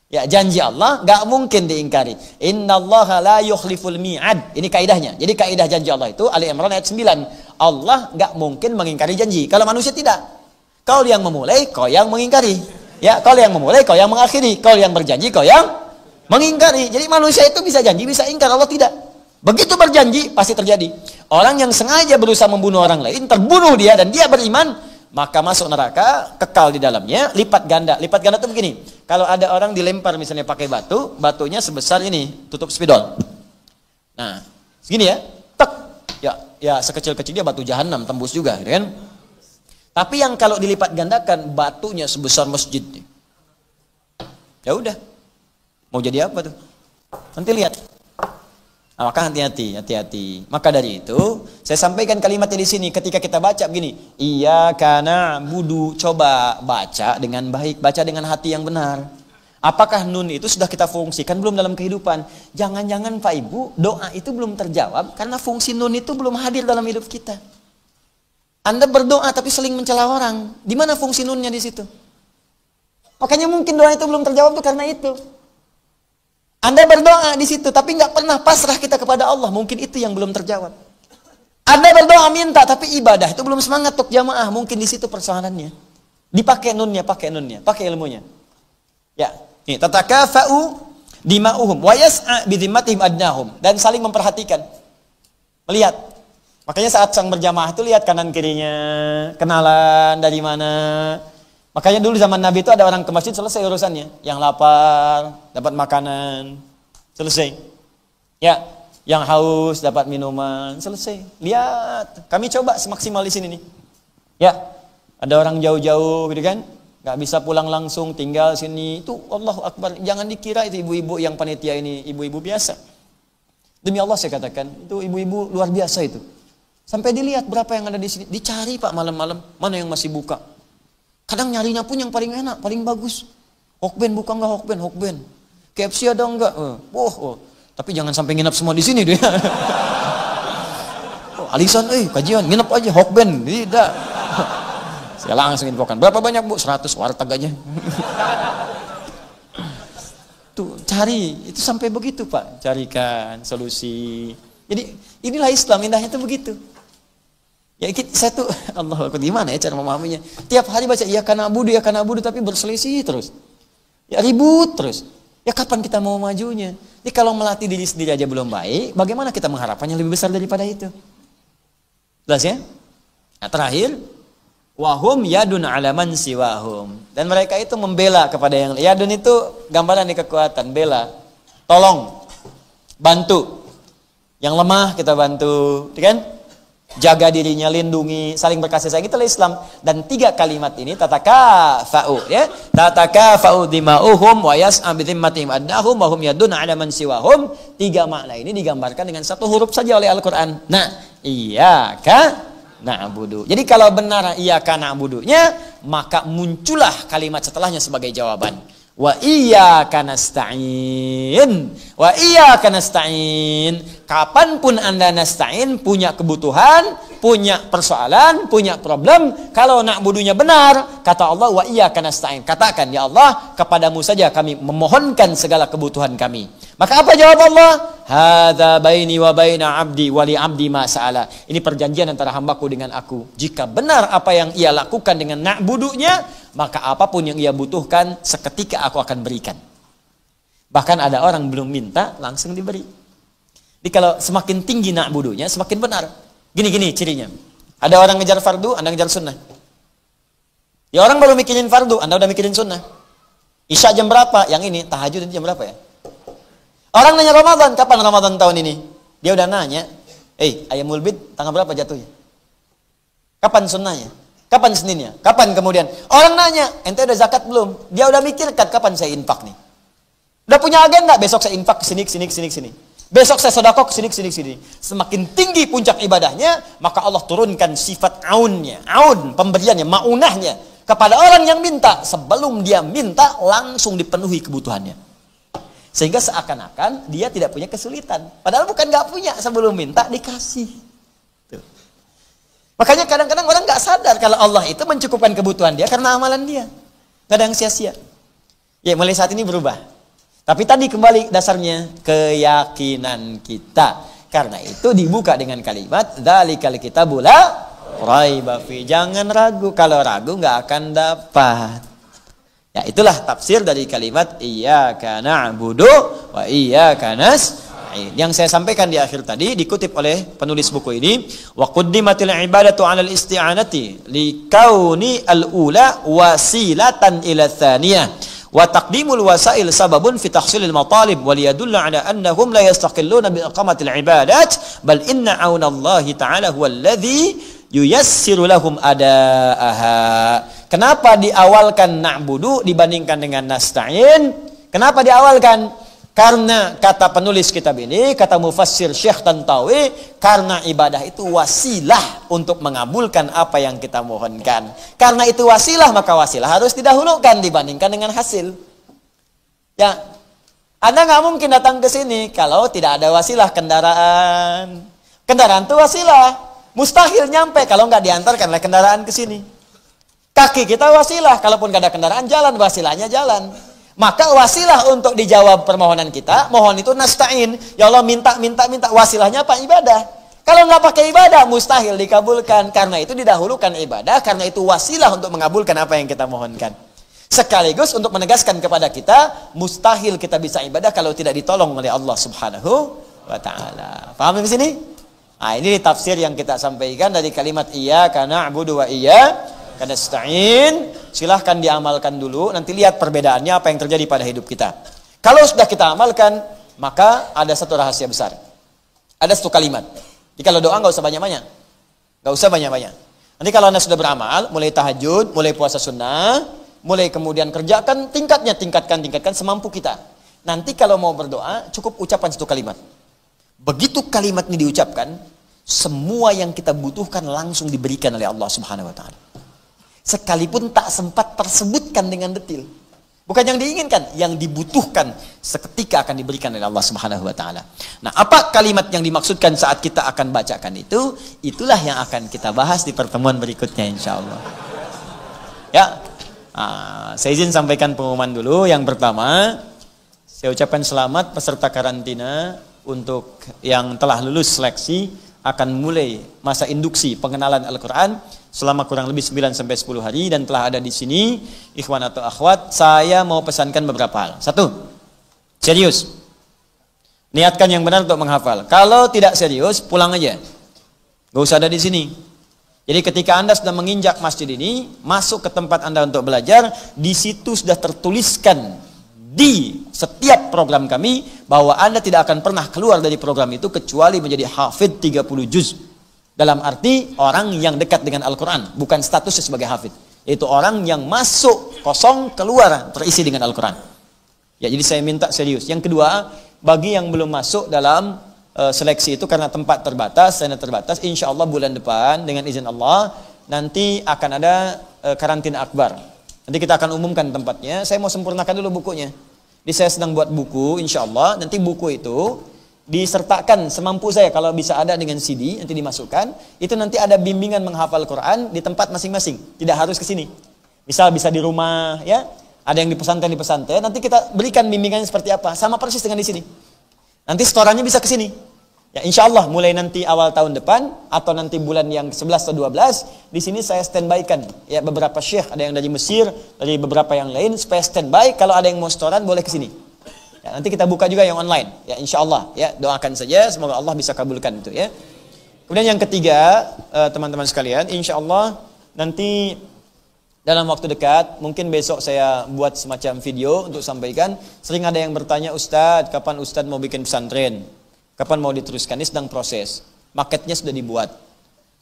Ya, janji Allah enggak mungkin diingkari. Innallaha la yukhliful mi'ad. Ini kaidahnya. Jadi kaidah janji Allah itu Ali Imran ayat 9. Allah enggak mungkin mengingkari janji. Kalau manusia tidak. Kau yang memulai, kau yang mengingkari. Ya, kau yang memulai, kau yang mengakhiri. Kau yang berjanji, kau yang mengingkari. Jadi manusia itu bisa janji, bisa ingkar, Allah tidak. Begitu berjanji, pasti terjadi. Orang yang sengaja berusaha membunuh orang lain, terbunuh dia dan dia beriman, maka masuk neraka, kekal di dalamnya, lipat ganda. Lipat ganda itu begini, kalau ada orang dilempar misalnya pakai batu, batunya sebesar ini, tutup spidol. Nah, segini ya, tek. Ya sekecil-kecilnya batu jahanam, tembus juga, gitu kan? Tapi yang kalau dilipat gandakan, batunya sebesar masjid. Ya udah. Mau jadi apa tuh? Nanti lihat. Nah, maka hati-hati. Maka dari itu, saya sampaikan kalimatnya di sini ketika kita baca begini, iyyaka na'budu, coba baca dengan baik, baca dengan hati yang benar. Apakah nun itu sudah kita fungsikan belum dalam kehidupan? Jangan-jangan Pak Ibu, doa itu belum terjawab karena fungsi nun itu belum hadir dalam hidup kita. Anda berdoa tapi seling mencela orang. Di mana fungsi nunnya di situ? Makanya mungkin doa itu belum terjawab tuh karena itu. Anda berdoa di situ tapi nggak pernah pasrah kita kepada Allah. Mungkin itu yang belum terjawab. Anda berdoa minta tapi ibadah itu belum semangat untuk jamaah. Mungkin di situ persoalannya. Dipakai nunnya, pakai ilmunya. Ya, ini tatakafa'u dima'uhum wa yas'a bidhimmatihim adnahum, dan saling memperhatikan. Melihat. Makanya saat sang berjamaah itu lihat kanan kirinya, kenalan dari mana. Makanya dulu zaman Nabi itu ada orang ke masjid selesai urusannya. Yang lapar dapat makanan, selesai. Ya, yang haus dapat minuman, selesai. Lihat, kami coba semaksimal di sini nih. Ya, ada orang jauh-jauh gitu kan, nggak bisa pulang langsung, tinggal sini. Itu Allahu Akbar. Jangan dikira itu ibu-ibu yang panitia ini ibu-ibu biasa. Demi Allah saya katakan, itu ibu-ibu luar biasa itu. Sampai dilihat berapa yang ada di sini. Dicari Pak malam-malam, mana yang masih buka. Kadang nyarinya pun yang paling enak, paling bagus. Hokben buka enggak? Hokben. KFC ada enggak? Tapi jangan sampai nginep semua di sini dia. Alisan, kajian, nginep aja Hokben. Tidak. Saya langsung infokan. Berapa banyak Bu? 100 warteg aja. Tuh, cari. Itu sampai begitu Pak. Carikan solusi. Jadi inilah Islam, indahnya itu begitu. Ya saya tuh, Allah, gimana ya cara memahaminya? Tiap hari baca iya kana abudu tapi berselisih terus. Ya ribut terus. Ya kapan kita mau majunya? Jadi kalau melatih diri sendiri aja belum baik, bagaimana kita mengharapkannya lebih besar daripada itu? Jelas ya? Nah, terakhir, wahum yadun alaman siwahum. Dan mereka itu membela kepada yang yadun itu gambaran di kekuatan, bela, tolong, bantu. Yang lemah kita bantu, kan? jaga dirinya, lindungi, saling berkasih sayang, itulah Islam. Dan 3 kalimat ini tatakafa'u, ya. Tatakafa'u dima'uhum wa yas'a bi dhimmatihim addahum wa hum yadun 'ala man siwahum. 3 makna ini digambarkan dengan 1 huruf saja oleh Al-Qur'an. Nah, iyyaka na'budu. Jadi kalau benar iyyaka na'budunya, maka muncullah kalimat setelahnya sebagai jawaban. Wa iyyaka nasta'in. Wa iyyaka nasta'in. Kapanpun Anda nasta'in, punya kebutuhan, punya persoalan, punya problem, kalau na'budunya benar, kata Allah, wa iyyaka nasta'in. Katakan, ya Allah, kepadamu saja kami memohonkan segala kebutuhan kami. Maka apa jawab Allah? Hadza baini wa baina 'abdi wa li 'abdi ma sa'ala. Ini perjanjian antara hambaku dengan aku. Jika benar apa yang ia lakukan dengan na'budunya, maka apapun yang ia butuhkan seketika aku akan berikan. Bahkan ada orang belum minta langsung diberi. Jadi kalau semakin tinggi na'budunya, semakin benar. Gini-gini cirinya. Ada orang ngejar fardu, Anda ngejar sunnah. Ya orang baru mikirin fardu, Anda udah mikirin sunnah. Isya jam berapa? Yang ini tahajud jam berapa ya? Orang nanya Ramadan, kapan Ramadan tahun ini? Dia udah nanya, ayamul bid tanggal berapa jatuhnya? Kapan sunnahnya? Kapan Seninnya? Kapan kemudian? Orang nanya, ente udah zakat belum? Dia udah mikirkan kapan saya infak nih. Udah punya agenda, besok saya infak kesini. Besok saya sedekah kesini. Semakin tinggi puncak ibadahnya, maka Allah turunkan sifat aunnya, pemberiannya, maunahnya kepada orang yang minta. Sebelum dia minta, langsung dipenuhi kebutuhannya. Sehingga seakan-akan dia tidak punya kesulitan. Padahal bukan gak punya, sebelum minta dikasih. Makanya kadang-kadang orang nggak sadar kalau Allah itu mencukupkan kebutuhan dia karena amalan dia. Nggak ada yang sia-sia. Ya mulai saat ini berubah. Tapi tadi kembali dasarnya keyakinan kita. Karena itu dibuka dengan kalimat dzalikal kitabu la raiba fi. Jangan ragu. Kalau ragu nggak akan dapat. Ya itulah tafsir dari kalimat iyyaka na'budu wa iyyaka nasta'in. Yang saya sampaikan di akhir tadi dikutip oleh penulis buku ini, wa quddimatil ibadatu 'ala al-isti'anati li kauni al-ula wasilatan ila tsaniyah wa taqdimul wasail sababun fi tahsilil matalib wa liyadulla 'ala annahum la yastaqilluna bi iqamatil ibadat bal inna 'aunallahi ta'ala huwal ladzi yuyassiru lahum adaaha. Kenapa diawalkan na'budu dibandingkan dengan nasta'in? Kenapa diawalkan? Karena kata penulis kitab ini, kata mufassir Syekh Tantawi, karena ibadah itu wasilah untuk mengabulkan apa yang kita mohonkan. Karena itu wasilah, maka wasilah harus didahulukan dibandingkan dengan hasil. Ya, Anda nggak mungkin datang ke sini kalau tidak ada wasilah kendaraan. Kendaraan itu wasilah, mustahil nyampe kalau nggak diantarkan oleh kendaraan ke sini. Kaki kita wasilah, kalaupun nggak ada kendaraan jalan, wasilahnya jalan. Maka wasilah untuk dijawab permohonan kita, mohon itu nasta'in. Ya Allah minta. Wasilahnya apa? Ibadah. Kalau nggak pakai ibadah, mustahil dikabulkan. Karena itu didahulukan ibadah, karena itu wasilah untuk mengabulkan apa yang kita mohonkan. Sekaligus untuk menegaskan kepada kita, mustahil kita bisa ibadah kalau tidak ditolong oleh Allah Subhanahu wa Ta'ala. Paham di sini? Nah, ini tafsir yang kita sampaikan dari kalimat iyyaka na'budu wa iyyaka nasta'in. Silahkan diamalkan dulu, nanti lihat perbedaannya apa yang terjadi pada hidup kita. Kalau sudah kita amalkan, maka ada satu rahasia besar. Ada satu kalimat. Jadi kalau doa nggak usah banyak-banyak. Nggak usah banyak-banyak. Nanti kalau Anda sudah beramal, mulai tahajud, mulai puasa sunnah, mulai kemudian kerjakan, tingkatkan semampu kita. Nanti kalau mau berdoa, cukup ucapan satu kalimat. Begitu kalimat ini diucapkan, semua yang kita butuhkan langsung diberikan oleh Allah Subhanahu wa Ta'ala. Sekalipun tak sempat tersebutkan dengan detil. Bukan yang diinginkan, yang dibutuhkan seketika akan diberikan oleh Allah Subhanahu wa Ta'ala. Nah, apa kalimat yang dimaksudkan saat kita akan bacakan itu? Itulah yang akan kita bahas di pertemuan berikutnya insyaallah. Ya. Saya izin sampaikan pengumuman dulu. Yang pertama, saya ucapkan selamat peserta karantina untuk yang telah lulus seleksi akan mulai masa induksi pengenalan Al-Qur'an selama kurang lebih 9 sampai 10 hari dan telah ada di sini ikhwan atau akhwat. Saya mau pesankan beberapa hal. 1, serius. Niatkan yang benar untuk menghafal. Kalau tidak serius, pulang aja. Gak usah ada di sini. Jadi ketika Anda sudah menginjak masjid ini, masuk ke tempat Anda untuk belajar, di situ sudah tertuliskan di setiap program kami bahwa Anda tidak akan pernah keluar dari program itu kecuali menjadi hafidh 30 juz. Dalam arti orang yang dekat dengan Al-Quran, bukan statusnya sebagai hafid. Yaitu orang yang masuk kosong, keluar terisi dengan Al-Quran. Ya, jadi saya minta serius. Yang kedua, bagi yang belum masuk dalam seleksi itu karena tempat terbatas, dana terbatas, insya Allah bulan depan dengan izin Allah nanti akan ada karantina akbar. Nanti kita akan umumkan tempatnya. Saya mau sempurnakan dulu bukunya. Jadi saya sedang buat buku, insya Allah nanti buku itu disertakan semampu saya, kalau bisa ada dengan CD nanti dimasukkan. Itu nanti ada bimbingan menghafal Quran di tempat masing-masing. Tidak harus ke sini. Misal bisa di rumah, ya. Ada yang di pesantren, nanti kita berikan bimbingannya seperti apa, sama persis dengan di sini. Nanti setorannya bisa ke sini. Ya, insya Allah mulai nanti awal tahun depan atau nanti bulan yang 11 atau 12 di sini saya standby-kan ya beberapa syekh, ada yang dari Mesir, dari beberapa yang lain, supaya standby kalau ada yang mau setoran boleh ke sini. Ya, nanti kita buka juga yang online. Ya, insya Allah ya, doakan saja semoga Allah bisa kabulkan itu ya. Kemudian yang ketiga, teman-teman sekalian, insya Allah nanti dalam waktu dekat, mungkin besok saya buat semacam video untuk sampaikan. Sering ada yang bertanya, Ustadz, kapan Ustadz mau bikin pesantren? Kapan mau diteruskan? Ini sedang proses. Marketnya sudah dibuat.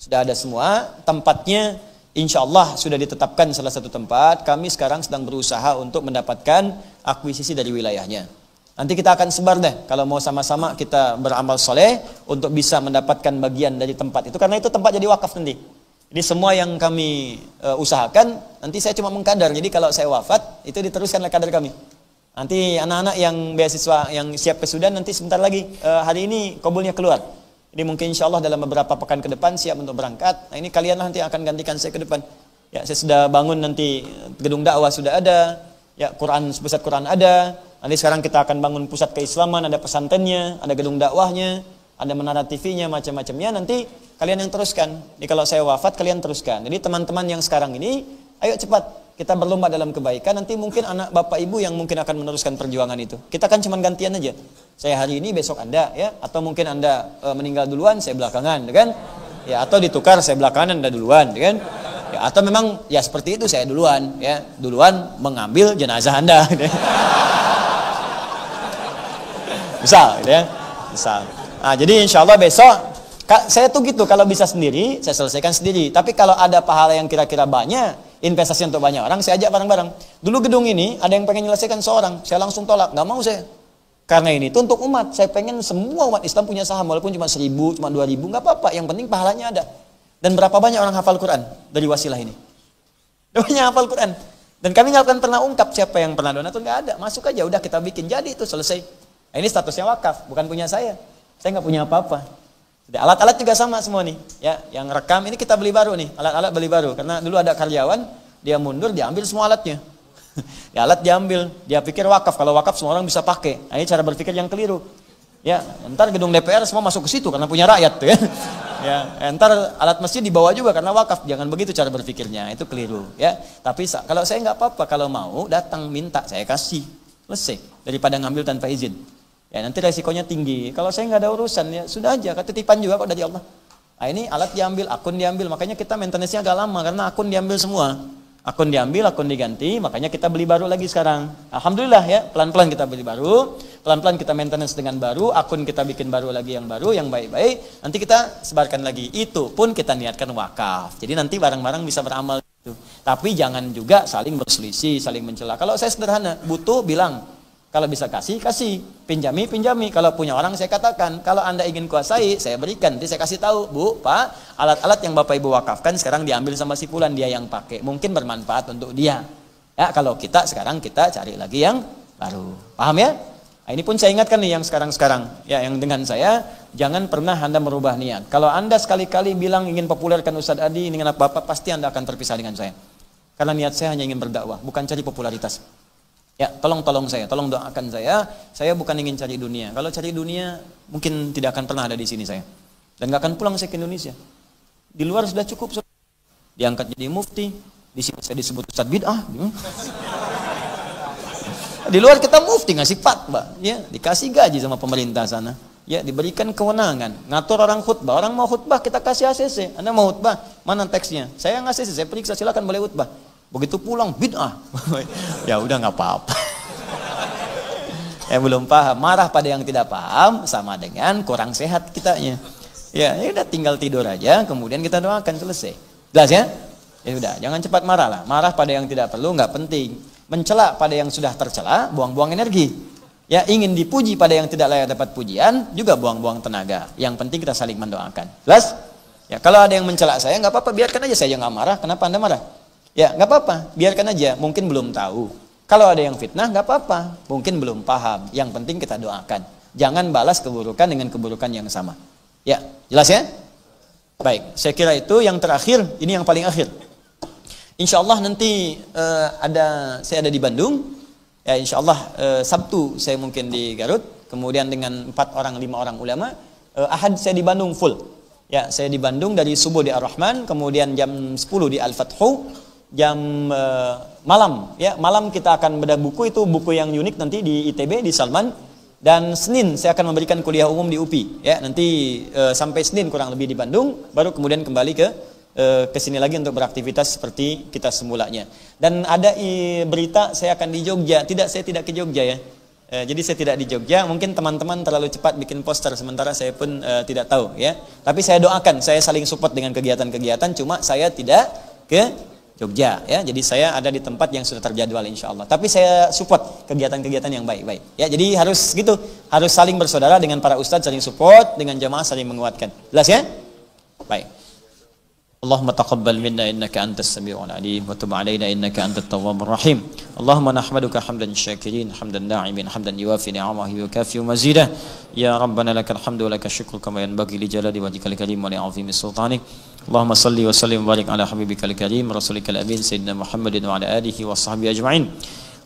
Sudah ada semua. Tempatnya, insya Allah sudah ditetapkan salah satu tempat. Kami sekarang sedang berusaha untuk mendapatkan akuisisi dari wilayahnya. Nanti kita akan sebar deh. Kalau mau sama-sama kita beramal soleh untuk bisa mendapatkan bagian dari tempat itu. Karena itu tempat jadi wakaf nanti. Jadi semua yang kami usahakan, nanti saya cuma mengkadar. Jadi kalau saya wafat, itu diteruskan oleh kader kami. Nanti anak-anak yang beasiswa yang siap ke Sudan, nanti sebentar lagi, hari ini kabulnya keluar. Jadi mungkin insya Allah dalam beberapa pekan ke depan siap untuk berangkat. Nah ini kalianlah nanti akan gantikan saya ke depan. Ya, saya sudah bangun nanti gedung dakwah sudah ada. Ya, pusat Quran ada. Nanti sekarang kita akan bangun pusat keislaman, ada pesantrennya, ada gedung dakwahnya, ada menara TV-nya, macam-macamnya. Nanti kalian yang teruskan. Jadi kalau saya wafat, kalian teruskan. Jadi teman-teman yang sekarang ini, ayo cepat. Kita berlomba dalam kebaikan. Nanti mungkin anak bapak ibu yang mungkin akan meneruskan perjuangan itu. Kita kan cuma gantian aja. Saya hari ini, besok Anda, ya. Atau mungkin Anda meninggal duluan, saya belakangan, kan? Ya, atau ditukar, saya belakangan, Anda duluan, kan? Ya, atau memang ya seperti itu, saya duluan, ya. Duluan mengambil jenazah Anda. Misal, gitu ya. Misal. Nah, jadi insya Allah besok saya tuh gitu, kalau bisa sendiri, saya selesaikan sendiri. Tapi kalau ada pahala yang kira-kira banyak, investasi untuk banyak orang, saya ajak bareng-bareng. Dulu gedung ini, ada yang pengen menyelesaikan seorang, saya langsung tolak, nggak mau saya. Karena ini itu untuk umat, saya pengen semua umat Islam punya saham, walaupun cuma 1.000, cuma 2.000, nggak apa-apa, yang penting pahalanya ada. Dan berapa banyak orang hafal Quran dari wasilah ini? Banyak hafal Quran. Dan kami nggak akan pernah ungkap siapa yang pernah donatur, nggak ada. Masuk aja, udah kita bikin, jadi itu selesai. Nah, ini statusnya wakaf, bukan punya saya. Saya nggak punya apa-apa. Alat-alat juga sama semua nih, ya. Yang rekam ini kita beli baru nih, alat-alat beli baru. Karena dulu ada karyawan, dia mundur, dia ambil semua alatnya. Ya, alat diambil, dia pikir wakaf. Kalau wakaf semua orang bisa pakai. Nah, ini cara berpikir yang keliru. Ya, ntar gedung DPR semua masuk ke situ karena punya rakyat tuh ya. Ya, ntar alat masjid dibawa juga karena wakaf. Jangan begitu cara berpikirnya, itu keliru. Ya, tapi kalau saya nggak apa-apa, kalau mau datang minta saya kasih, selesai. Daripada ngambil tanpa izin. Ya, nanti resikonya tinggi. Kalau saya nggak ada urusan, ya sudah aja. Ketitipan juga kok dari Allah. Nah, ini alat diambil, akun diambil. Makanya kita maintenance-nya agak lama karena akun diambil semua. Akun diambil, akun diganti. Makanya kita beli baru lagi sekarang. Alhamdulillah ya, pelan-pelan kita beli baru. Pelan-pelan kita maintenance dengan baru. Akun kita bikin baru lagi yang baru, yang baik-baik. Nanti kita sebarkan lagi. Itu pun kita niatkan wakaf. Jadi nanti barang-barang bisa beramal gitu. Tapi jangan juga saling berselisih, saling mencela. Kalau saya sederhana, butuh bilang. Kalau bisa kasih, pinjami. Kalau punya orang saya katakan, kalau Anda ingin kuasai, saya berikan. Nanti saya kasih tahu, Bu, Pak, alat-alat yang Bapak Ibu wakafkan sekarang diambil sama si fulan, dia yang pakai. Mungkin bermanfaat untuk dia. Ya, kalau kita sekarang kita cari lagi yang baru. Paham ya? Nah, ini pun saya ingatkan nih yang sekarang-sekarang, ya, yang dengan saya, jangan pernah Anda merubah niat. Kalau Anda sekali-kali bilang ingin populerkan Ustadz Adi, ingin apa-apa, pasti Anda akan terpisah dengan saya. Karena niat saya hanya ingin berdakwah, bukan cari popularitas. Ya, tolong saya, tolong doakan saya. Saya bukan ingin cari dunia. Kalau cari dunia, mungkin tidak akan pernah ada di sini saya. Dan gak akan pulang saya ke Indonesia. Di luar sudah cukup. Diangkat jadi mufti. Di sini saya disebut Ustadz Bid'ah. Di luar kita mufti, ngasih fatwa. Ya, dikasih gaji sama pemerintah sana. Ya, diberikan kewenangan. Ngatur orang khutbah. Orang mau khutbah, kita kasih ACC. Anda mau khutbah, mana teksnya? Saya yang ACC, saya periksa, silakan boleh khutbah. Begitu pulang, bid'ah. Ya udah nggak apa-apa. Yang belum paham, marah pada yang tidak paham sama dengan kurang sehat kitanya. Ya udah tinggal tidur aja, kemudian kita doakan, selesai. Jelas ya? Ya udah, jangan cepat marah lah. Marah pada yang tidak perlu nggak penting. Mencela pada yang sudah tercela, buang-buang energi. Ya, ingin dipuji pada yang tidak layak dapat pujian, juga buang-buang tenaga. Yang penting kita saling mendoakan. Jelas? Ya, kalau ada yang mencela saya, nggak apa-apa, biarkan aja, saya nggak marah. Kenapa Anda marah? Ya, nggak apa-apa, biarkan aja. Mungkin belum tahu. Kalau ada yang fitnah, nggak apa-apa. Mungkin belum paham. Yang penting kita doakan. Jangan balas keburukan dengan keburukan yang sama. Ya, jelas ya? Baik, saya kira itu yang terakhir. Ini yang paling akhir. Insya Allah nanti saya ada di Bandung. Ya, insya Allah Sabtu saya mungkin di Garut. Kemudian dengan 4 orang 5 orang ulama. Ahad saya di Bandung full. Ya, saya di Bandung dari subuh di Ar-Rahman, kemudian jam 10 di Al-Fathu, jam malam. Ya, malam kita akan bedah buku, itu buku yang unik nanti di ITB di Salman. Dan Senin saya akan memberikan kuliah umum di UPI. Ya, nanti sampai Senin kurang lebih di Bandung, baru kemudian kembali ke sini lagi untuk beraktivitas seperti kita semulanya. Dan ada berita saya akan di Jogja. Saya tidak ke Jogja ya. Jadi saya tidak di Jogja. Mungkin teman-teman terlalu cepat bikin poster, sementara saya pun tidak tahu ya. Tapi saya doakan, saya saling support dengan kegiatan-kegiatan. Cuma saya tidak ke Jogja ya. Jadi saya ada di tempat yang sudah terjadwal insya Allah. Tapi saya support kegiatan-kegiatan yang baik-baik. Ya, jadi harus gitu, harus saling bersaudara dengan para ustadz, saling support, dengan jamaah saling menguatkan. Jelas ya? Baik. Allahumma taqabbal minna innaka antas sami'ul alim wa tub 'alaina innaka antat tawwabur rahim. Allahumma nahmaduka hamdan syakirin, hamdan na'imin, hamdan yuwafi ni'amahu wa yukafi mazidah. Ya rabbana lakal hamdu wa lakal syukru kama yanbaghi li jalali wajhikal karim wa li 'azimi sultanik. Allahumma salli wa sallim wa barik ala habibikal karim rasulikal amin sayyidina Muhammadin wa ala alihi wa sahbihi ajma'in.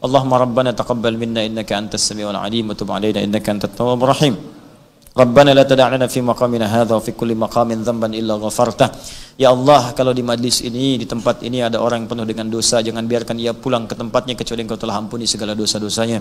Allahumma rabbana taqabbal minna innaka antas sami'ul alim wa tub 'alaina innaka antat tawwabur rahim. Rabbana la tada' lana fi maqamina hadha wa fi kulli maqamin dhanban illa ghafartah. Ya Allah, kalau di majlis ini, di tempat ini ada orang yang penuh dengan dosa, jangan biarkan ia pulang ke tempatnya kecuali Engkau telah ampuni segala dosa-dosanya.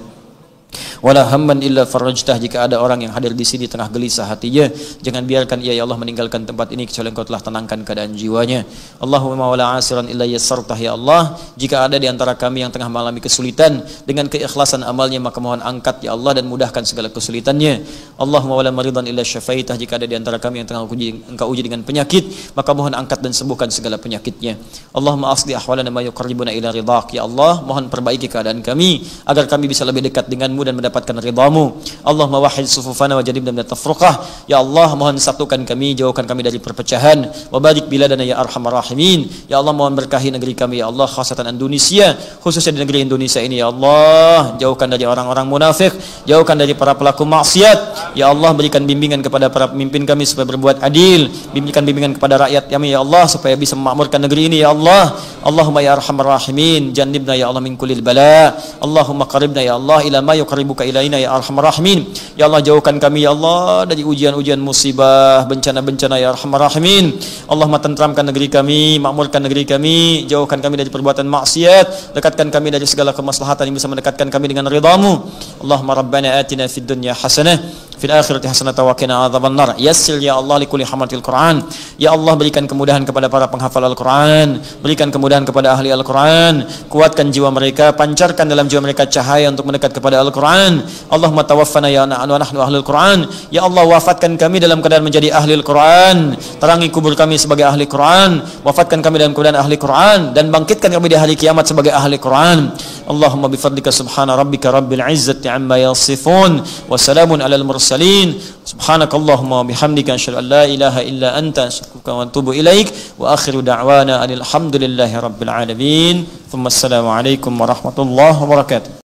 Wala hamman illa farajtah, jika ada orang yang hadir di sini tengah gelisah hatinya, jangan biarkan ia ya Allah meninggalkan tempat ini kecuali Engkau telah tenangkan keadaan jiwanya. Allahumma wala asiran illa yassartah, ya Allah, jika ada di antara kami yang tengah mengalami kesulitan, dengan keikhlasan amalnya maka mohon angkat ya Allah dan mudahkan segala kesulitannya. Allahumma wala maridan illa syafaitah, jika ada di antara kami yang tengah Engkau uji dengan penyakit, maka mohon angkat dan sembuhkan segala penyakitnya. Allahumma asli ahwalana ma yuqarribuna ila ridhaq, ya Allah, mohon perbaiki keadaan kami agar kami bisa lebih dekat denganmu dan mendapatkan ridhamu. Allahumma wahid sufufana wa jadibna min at-tafruqah, ya Allah, mohon satukan kami, jauhkan kami dari perpecahan. Wa barik biladana ya arhamar rahimin, ya Allah, mohon berkahi negeri kami ya Allah, khasatan Indonesia, khususnya di negeri Indonesia ini ya Allah, jauhkan dari orang-orang munafik, jauhkan dari para pelaku maksiat ya Allah, berikan bimbingan kepada para pemimpin kami supaya berbuat adil, berikan bimbingan kepada rakyat kami ya Allah supaya bisa memakmurkan negeri ini ya Allah. Allahumma ya arhamar rahimin, jannibna ya Allah min kullil bala. Allahumma qaribna ya Allah ila ma yuqarribuka ilaina ya arhamar rahimin, ya Allah, jauhkan kami ya Allah dari ujian-ujian musibah, bencana-bencana ya arhamar rahimin. Allahumma tentramkan negeri kami, makmurkan negeri kami, jauhkan kami dari perbuatan maksiat, dekatkan kami dari segala kemaslahatan yang bisa mendekatkan kami dengan ridhamu. Allahumma rabbana atina fid dunya hasanah fil akhirati hasanatan wa qina adzabannar. Yassir ya Allah likulli hamatil Quran, ya Allah, berikan kemudahan kepada para penghafal Al-Quran, berikan kemudahan kepada ahli Al-Quran, kuatkan jiwa mereka, pancarkan dalam jiwa mereka cahaya untuk mendekat kepada Al-Quran. Allahumma tawaffana ya nahnu ahlul Quran, ya Allah, wafatkan kami dalam keadaan menjadi ahli Al-Quran, terangi kubur kami sebagai ahli Quran, wafatkan kami dalam keadaan ahli Quran, dan bangkitkan kami di hari kiamat sebagai ahli Quran. Allahumma bifadlika subhana rabbika rabbil izzati amma yasifun wa salamun alal mursalin. Subhanakallahumma wa bihamdika asyhadu an la ilaha illa anta astaghfiruka wa atubu ilaik. Wa akhiru da'wana alhamdulillahi rabbil alamin. Thumma assalamu alaikum warahmatullahi wabarakatuh.